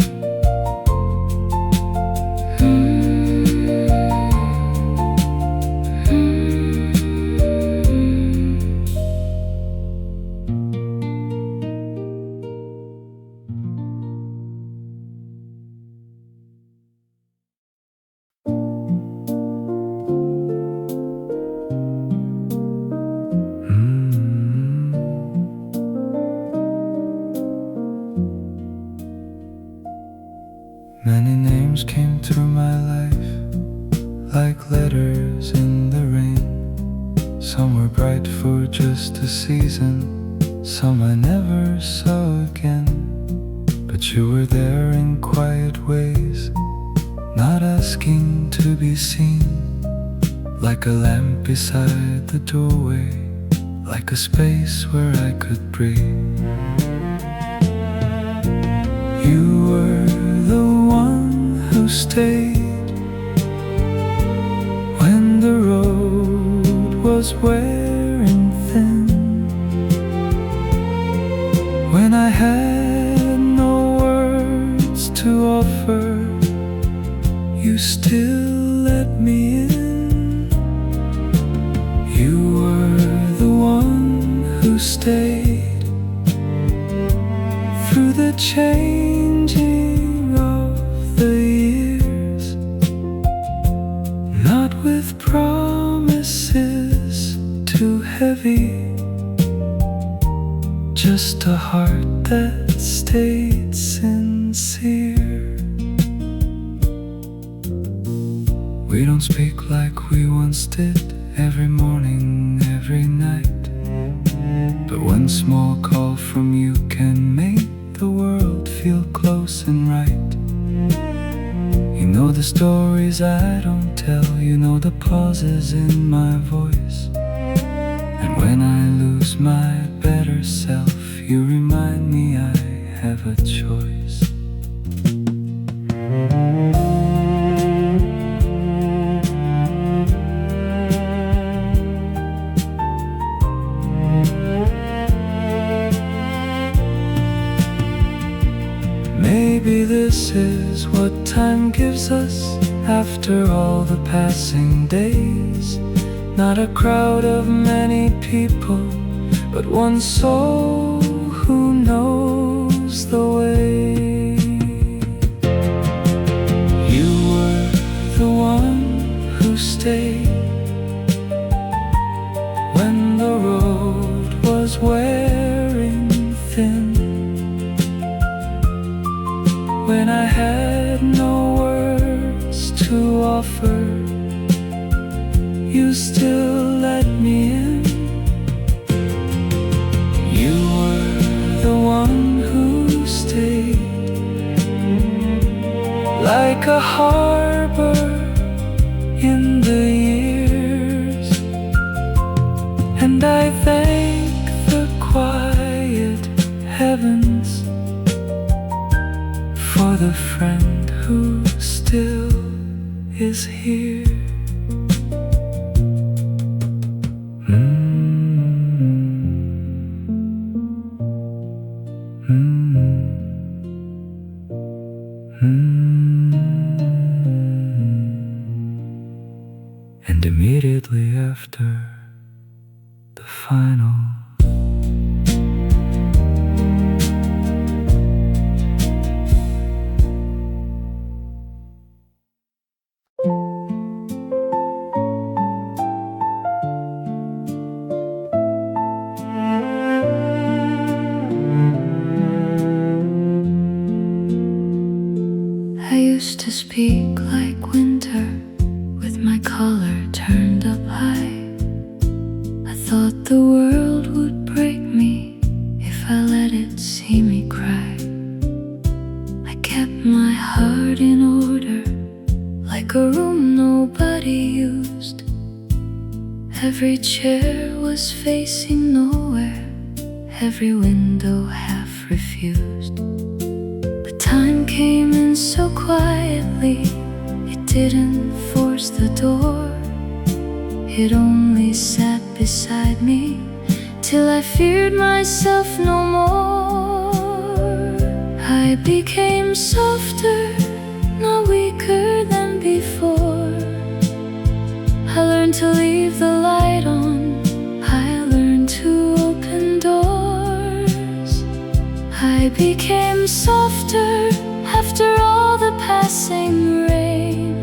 Many names came through my life like letters in the rain. Some were bright for just a season, some I never saw again. But you were there in quiet ways, not asking to be seen. Like a lamp beside the doorway, like a space where I could breathe. You were the one who stayed when the road was wearing thin, when I had no words to offer. You still let me in. You were the one who stayed through the changing of the years, not with promises too heavy, just a heart that stayed sincere. We don't speak like we once did, every morning, every night, but one small call from you can make the world feel close and right. You know the stories I don't tell, you know the pauses in my voice, and when I lose my better self, you remind me I have a choice. Maybe this is what time gives us after all the passing days. Not a crowd of many people, but one soul who knows the way. You were the one who stayed when the road was wearing thin, when I had no words to offer. You still let me in. You were the one who stayed like a harbor in the years, and I thank the quiet heavens for the friend who still is here. And immediately after the final I used to speak like winter with my collar turned up high. I thought the world would break me if I let it see me cry. I kept my heart in order like a room nobody used. Every chair was facing nowhere, every window half refused. But time came came in so quietly. It didn't force the door. It only sat beside me till I feared myself no more. I became softer, not weaker than before. I learned to leave the light on. I learned to open doors. I became softer after all the passing rain.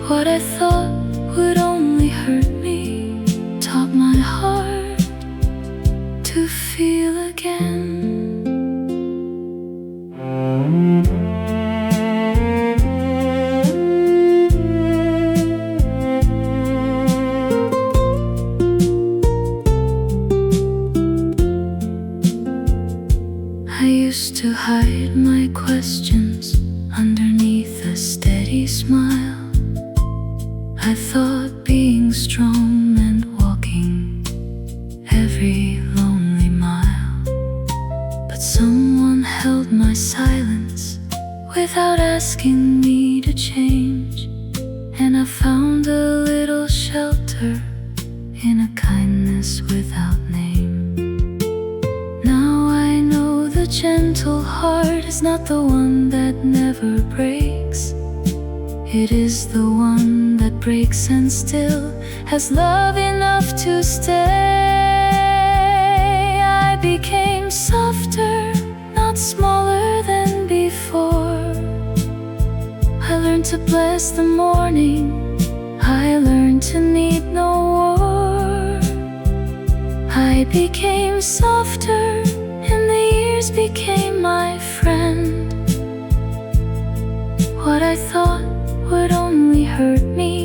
What I thought would only hurt me taught my heart to feel again. I used to hide my questions underneath a steady smile. I thought being strong meant walking every lonely mile. But someone held my silence without asking me to change. And I found a little shelter in a kindness without name. Now I know the gentle heart is not the one that never breaks. It is the one that breaks and still has love enough to stay. I became softer, not smaller than before. I learned to bless the morning. I learned to need no war. I became softer, and the years became my friend. What I thought would only hurt me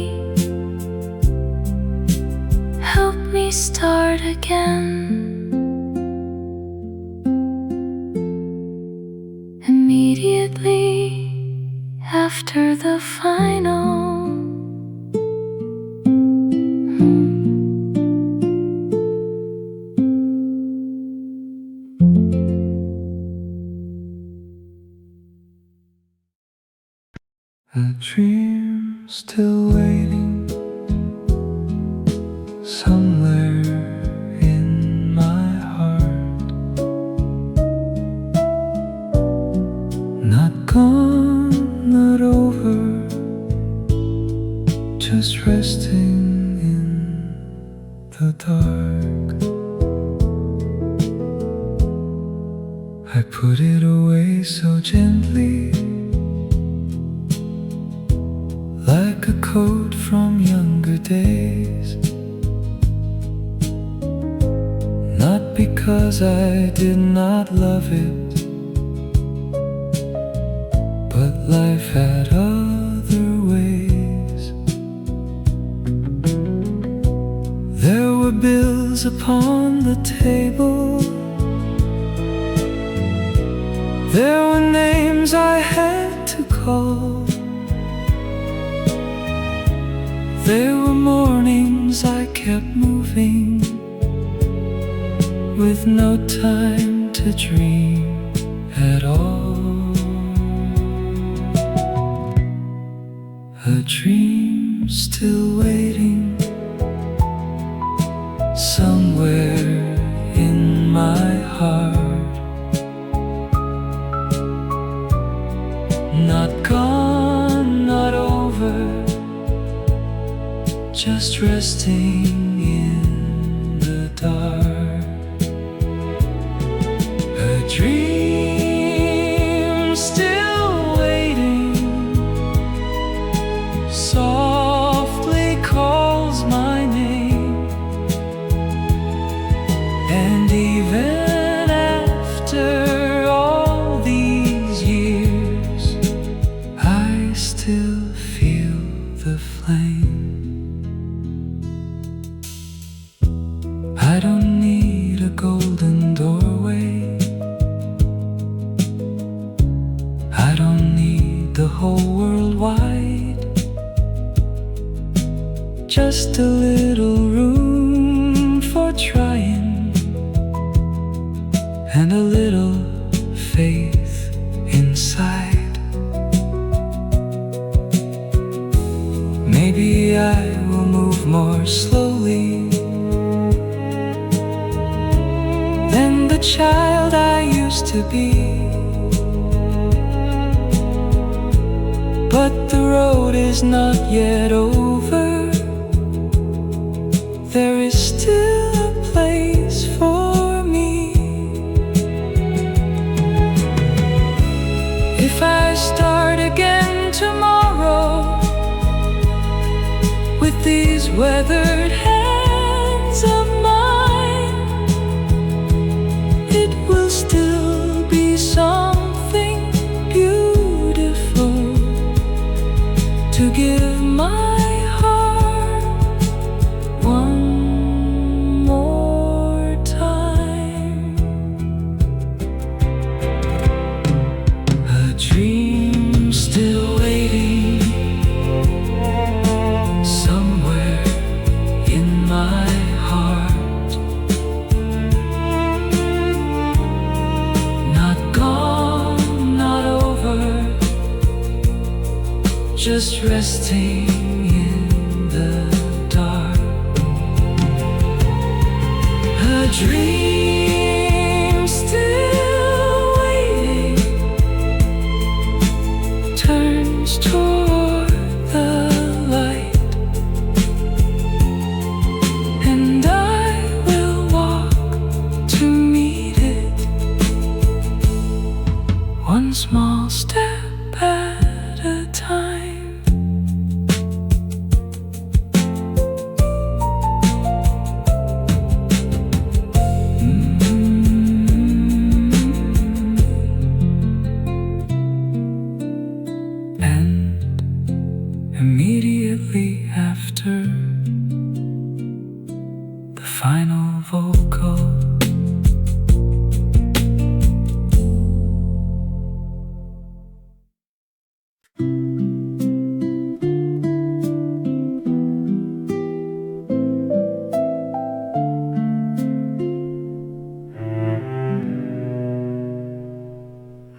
help me start again. Immediately after the final A dream still waiting somewhere in my heart. Not gone, not over, just resting in the dark. I put it away so gently, like a coat from younger days. Not because I did not love it, but life had other ways. There were bills upon the table. There were names I had to call. There were mornings I kept moving with no time to dream at all. A dream still waiting somewhere in my heart. Not gone, not over, just resting in the dark. A dream still waiting softly calls my name. And even after all these years, I still feel the flame. I don't need a golden doorway. I don't need the whole world wide. Just a little room for trying, and a little faith Maybe I will move more slowly than the child I used to be. But the road is not yet over. There is still a place for me. If I start again tomorrow with these weathered hands of mine, it will still be something beautiful to give my heart one more time. A dream still waiting somewhere in my heart, not gone, not over, just resting in the dark. A dream still waiting turns toward the light, and I will walk to meet it, one small step at a time. Immediately after the final vocal,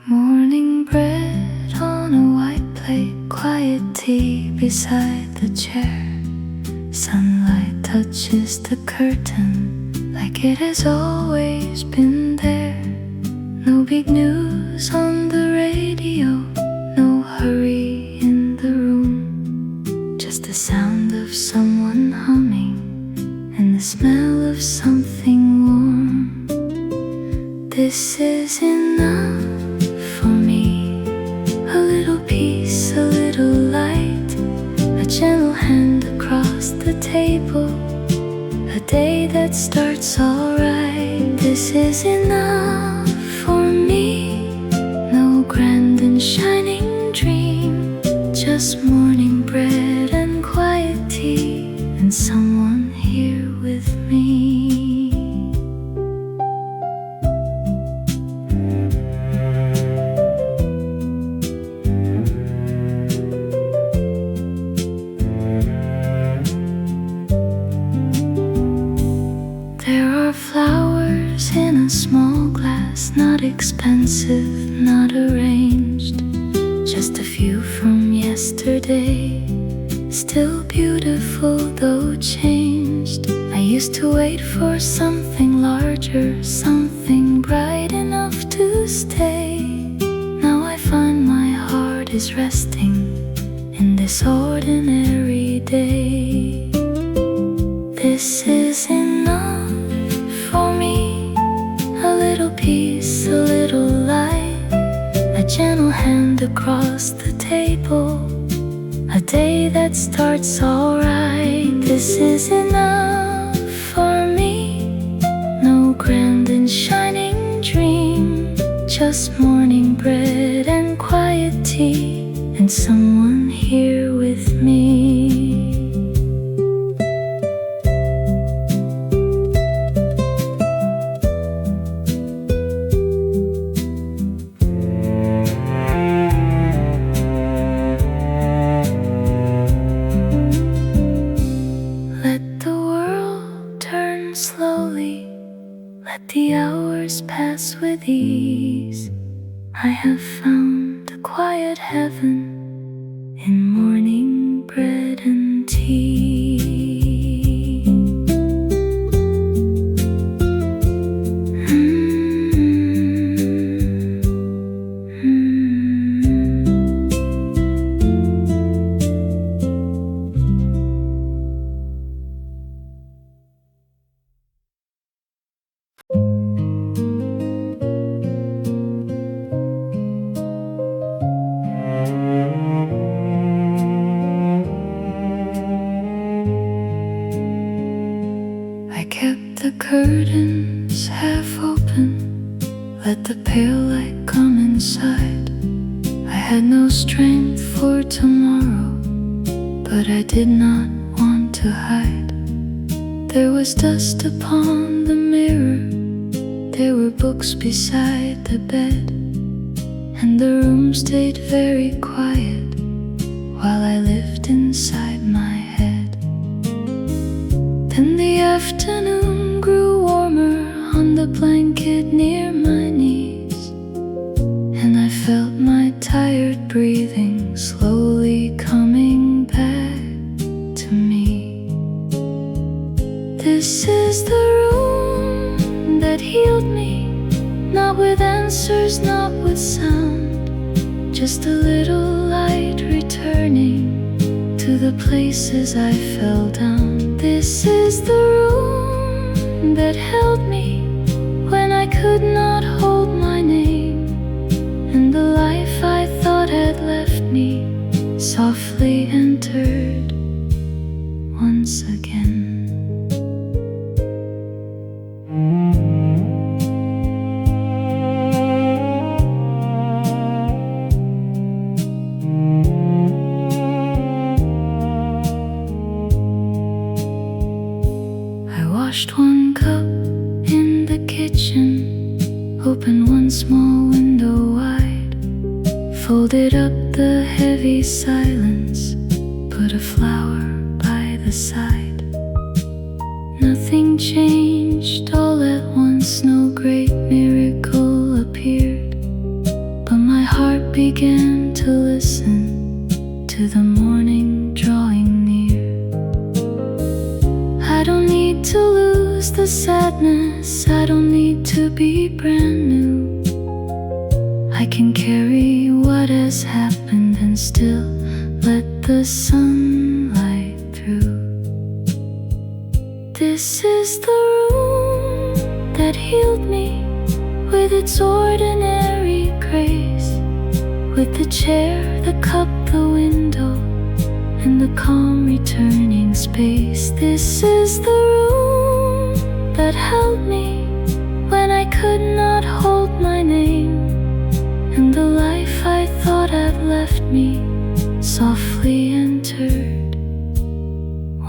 morning bread on a white plate, quiet tea beside the chair. Sunlight touches the curtain like it has always been there. No big news on the radio, no hurry in the room, just the sound of someone humming and the smell of something warm. This is enough for me, a little peace, a little light, a gentle hand across the table, a day that starts alright. This is enough for me, no grand and shining dream, just morning bread and quiet tea, and someone here with me. Flowers in a small glass, not expensive, not arranged, just a few from yesterday, still beautiful though changed. I used to wait for something larger, something bright enough to stay. Now I find my heart is resting in this ordinary day. This is enough for me, a little peace, a little light, a gentle hand across the table, a day that starts alright. This is enough for me, no grand and shining dream, just morning bread and quiet tea, and someone here with me. Let the hours pass with ease. I have found a quiet heaven in morning bread and the curtains half open, let the pale light come inside. I had no strength for tomorrow, but I did not want to hide. There was dust upon the mirror, there were books beside the bed, and the room stayed very quiet while I lived inside my head. Then the afternoon grew warmer on the blanket near my knees, and I felt my tired breathing slowly coming back to me. This is the room that healed me, not with answers, not with sound, just a little light returning to the places I fell down. This is the room that held me when I could not hold my name, and the life I thought had left me softly entered once again. Washed one cup in the kitchen, opened one small window wide, folded up the heavy silence, put a flower by the side. Nothing changed all at once, no great miracle appeared, but my heart began to listen to the morning drawing near. I don't need to lose the sadness, I don't need to be brand new. I can carry what has happened and still let the sunlight through. This is the room that healed me with its ordinary grace, with the chair, the cup, the window, and the calm returning space. This is the room that held me when I could not hold my name, and the life I thought had left me softly entered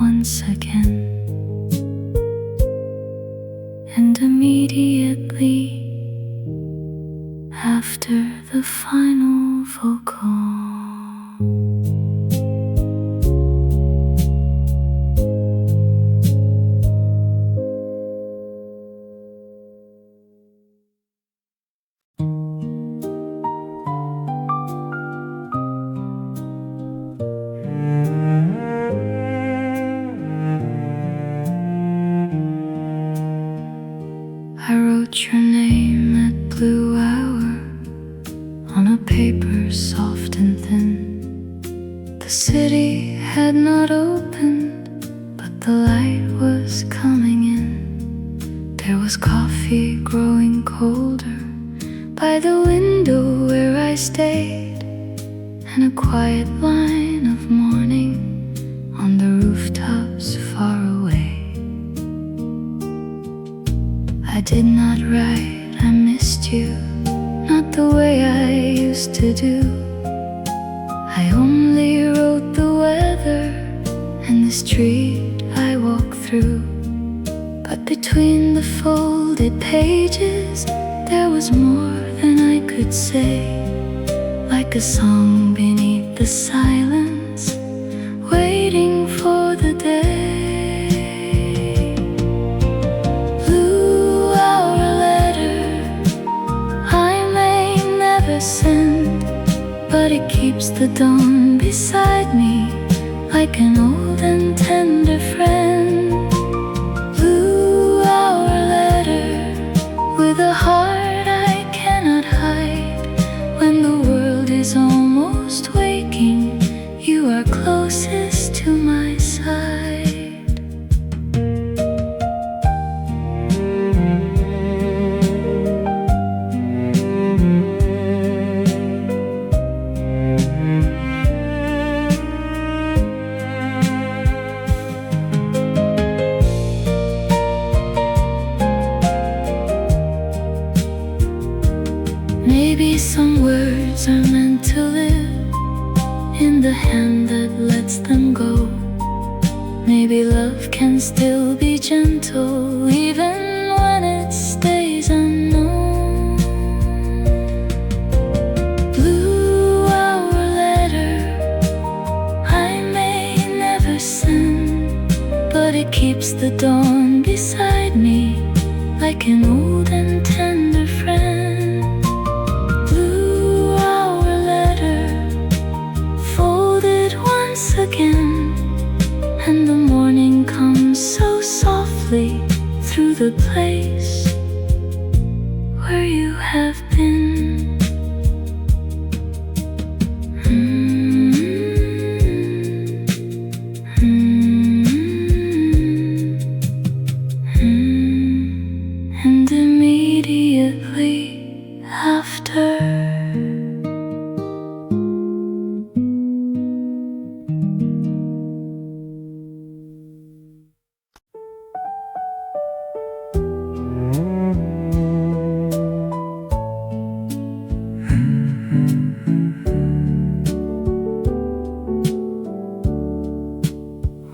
once again. And immediately after the final vocal, I wrote your name at blue hour on a paper soft and thin. The city had not opened, but the light was coming in. There was coffee growing colder by the window where I stayed, and a quiet line of morning on the rooftops far away. I did not write, I missed you, not the way I used to do. I only wrote the weather and the street I walk through. But between the folded pages there was more than I could say, like a song beneath the silence, waiting for the day. Send, but it keeps the dawn beside me like an old and tender friend. Blue hour letter with a heart I cannot hide. When the world is almost waking, you are closest to my side. Hearts are meant to live in the hand that lets them go. Maybe love can still be gentle even when it stays unknown. Blue, our letter, I may never send, but it keeps the dawn beside me like an old and tender friend. Blue, our letter, folded once again, and the morning comes so softly through the place where you have been. And immediately after,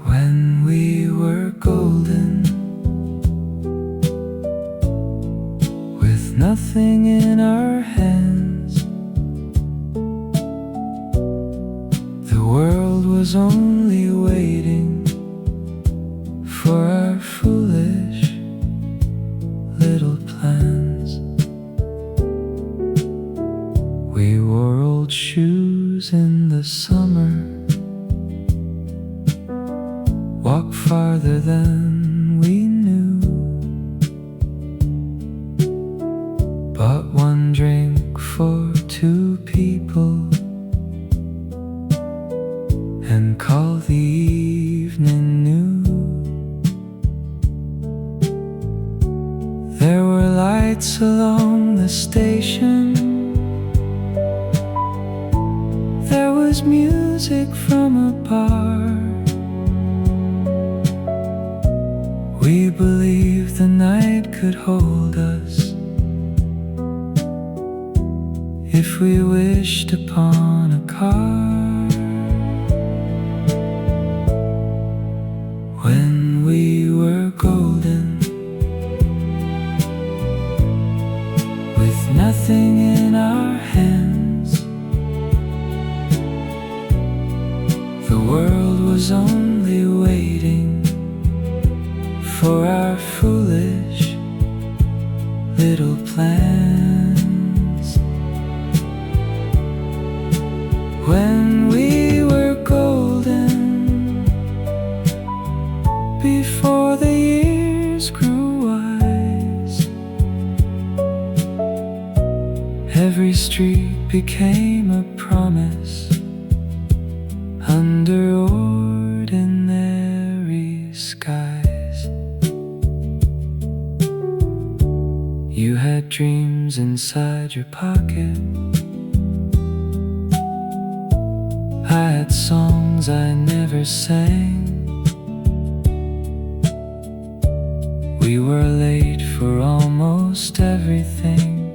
when we were golden, with nothing in our hands, the world was only waiting for our foolish little plans. We wore old shoes in the summer, walked farther than we knew, bought one drink for two people, and called the evening new. There were lights along the station, there was music from a bar. We believed the night could hold us if we wished upon a car. When we were golden, with nothing in our hands, the world was only waiting for our foolish little plans. When we were golden, before the years grew wise, every street became a promise under ordinary skies. You had dreams inside your pocket, I had songs I never sang. We were late for almost everything,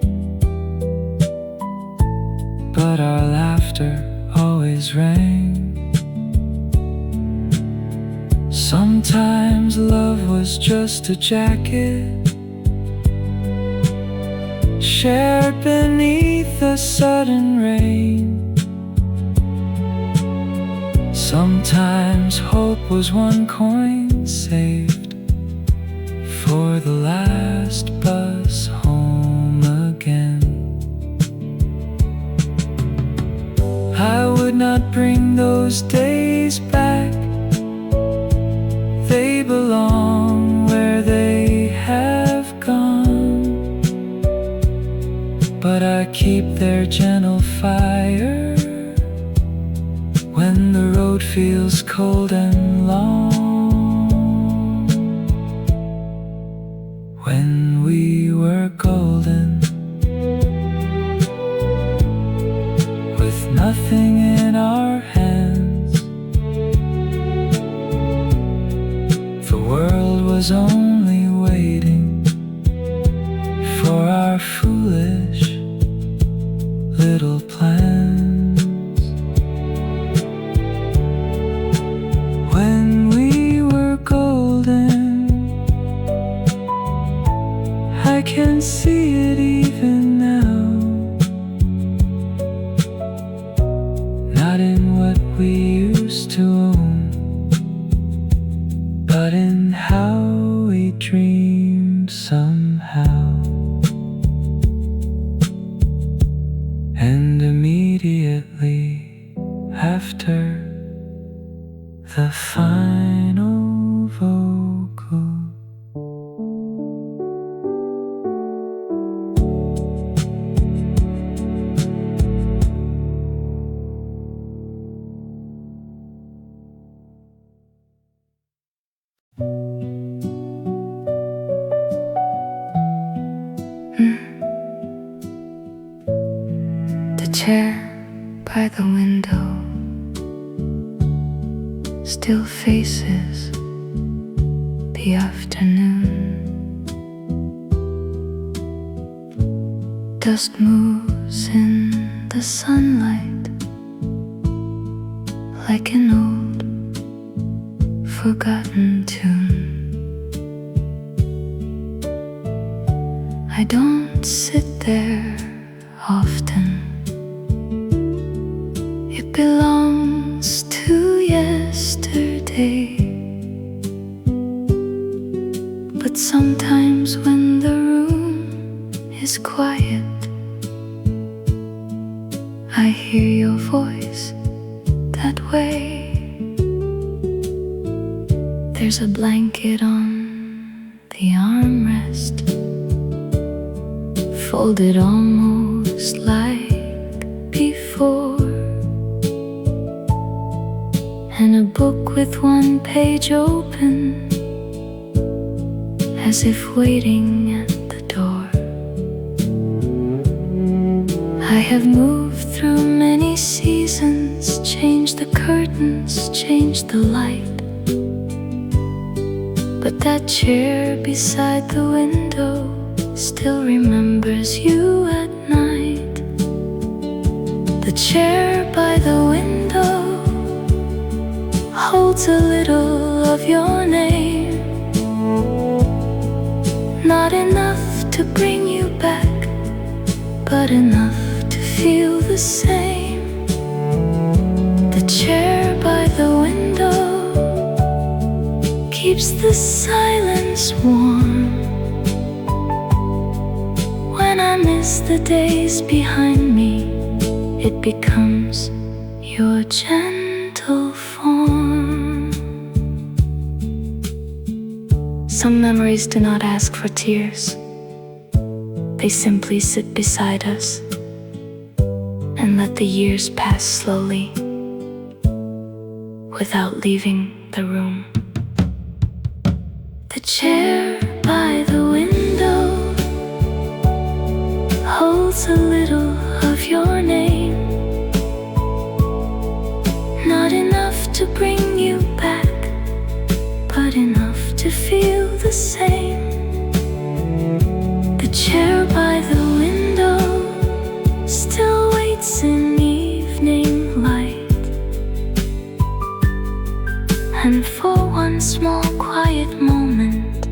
but our laughter always rang. Sometimes love was just a jacket shared beneath a sudden rain. Sometimes hope was one coin saved for the last bus home again. I would not bring those days back, they belong where they have gone, but I keep their gentle fire when the road feels cold and long. When we were golden, with nothing in our hands, the world was only waiting for our foolish little plans. dream somehow. And immediately after the final vocal, The chair by the window still faces the afternoon. Dust moves in the sunlight like an old forgotten tune. I don't sit there often. It belongs to yesterday. But sometimes when the room is quiet, I hear your voice that way. There's a blanket on the armrest, folded almost like before, and a book with one page open, as if waiting at the door. I have moved through many seasons, changed the curtains, changed the light, but that chair beside the window still remembers you at night. The chair by the window holds a little of your name, not enough to bring you back, but enough to feel the same. The chair by the window keeps the silence warm. When I miss the days behind me, it becomes your gentle form. Some memories do not ask for tears. They simply sit beside us and let the years pass slowly without leaving the room. The chair by the window holds a little of your name, not enough to bring you back, but enough to feel the same. The chair by the window still waits in evening light, and for one small quiet moment,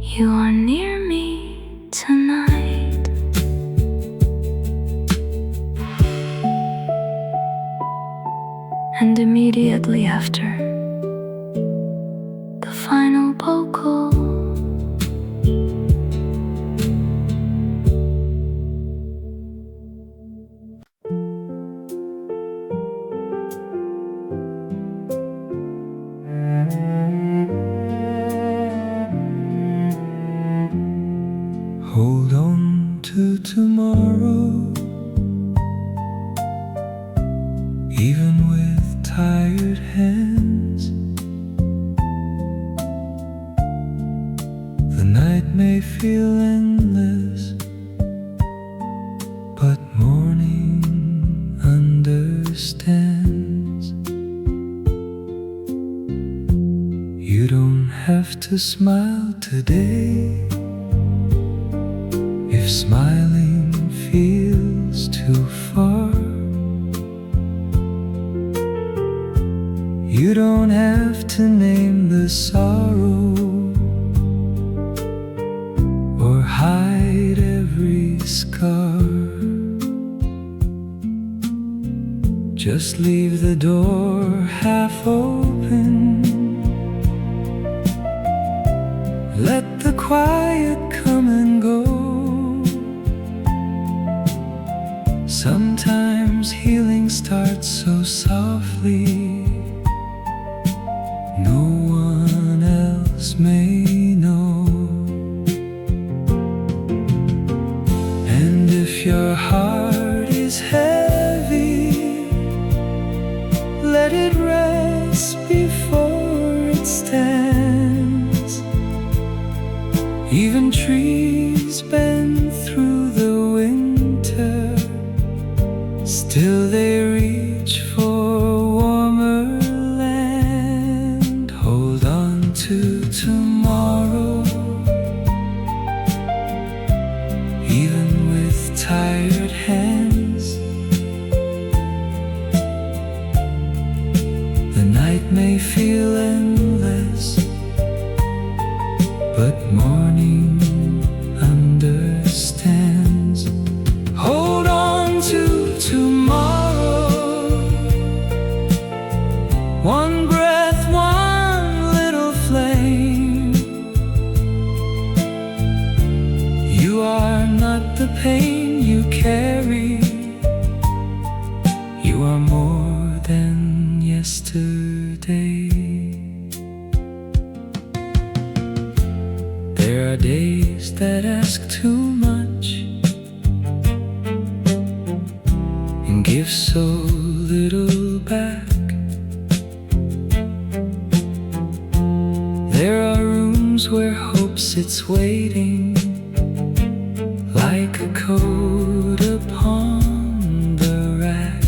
you are near me tonight. And immediately after the final vocal, hold on to tomorrow, even with tired hands. The night may feel endless, but morning understands. You don't have to smile today if smiling feels too far. You don't have to name the sorrow or hide every scar. Just leave the door half open may know. And if your heart is heavy, let it rest before it stands. Even trees bend through the winter, still they reach for warmer land. Hold on to tomorrow, even with tired hands. The night may feel endless, but morning understands. Hold on to tomorrow, one breath, one little flame. You are not the pain you carry, you are more than yesterday. There are days that ask too much and give so little back. There are rooms where hope sits waiting like a coat upon the rack.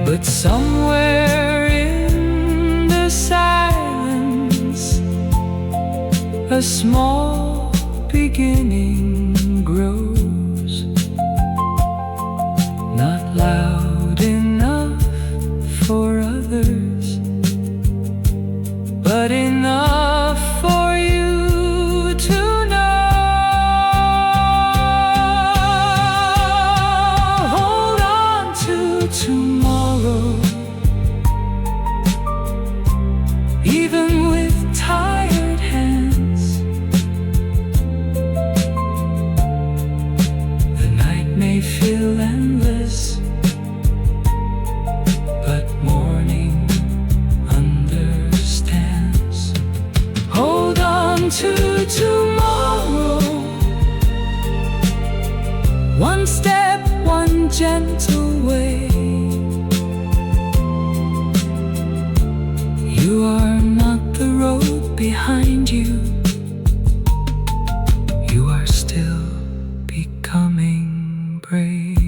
But somewhere in the silence, a small beginning grows, not loud enough for others, but enough for you to know. Hold on to tomorrow, even with tired hands. The night may feel endless, but morning understands. Hold on to tomorrow, one step, one gentle way. You are not the road behind you, you are still becoming brave.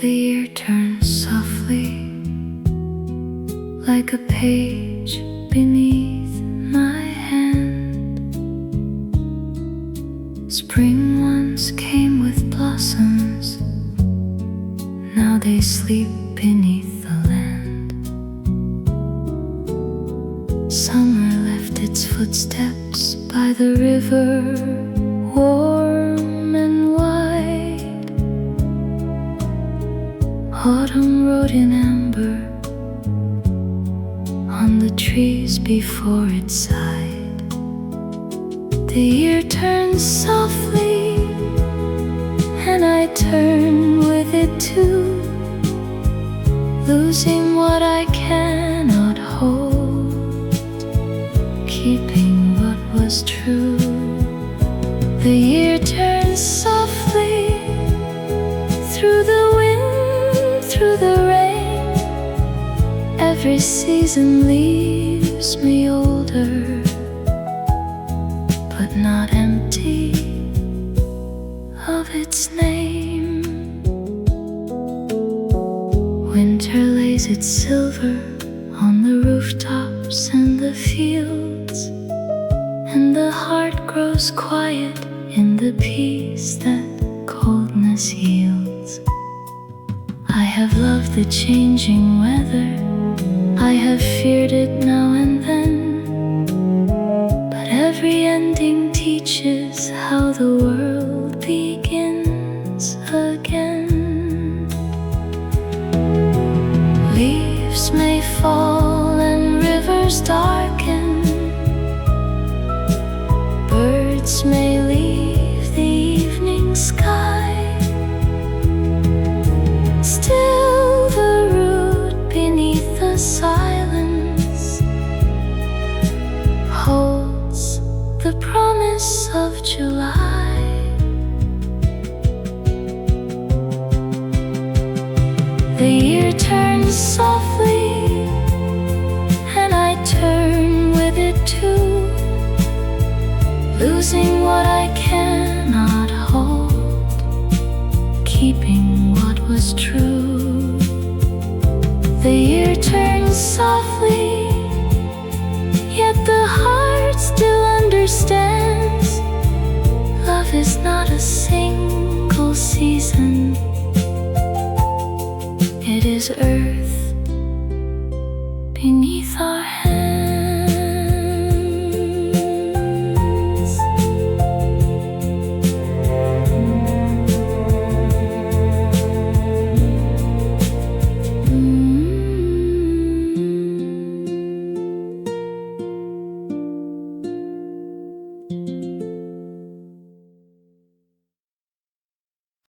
The year turns softly like a page beneath my hand. Spring once came with blossoms, now they sleep beneath the land. Summer left its footsteps by the river, warm and wide. Autumn wrote in amber on the trees before it sighed. The year turns softly, and I turn with it too, losing what I cannot hold, keeping what was true. The year turns softly, through the wind, through the rain. Every season leaves me older, but not empty of its name. Winter lays its silver on the rooftops and the fields, and the heart grows quiet in the peace that coldness yields. I have loved the changing weather, I have feared it now and then, but every colors darken, birds may leave the evening sky. Still the root beneath the silence holds the promise of July. The year turns softly, and I turn with it too, losing what I cannot hold, keeping what was true. The year turns softly, yet the heart still understands. Love is not a single season, it is earth beneath our hands.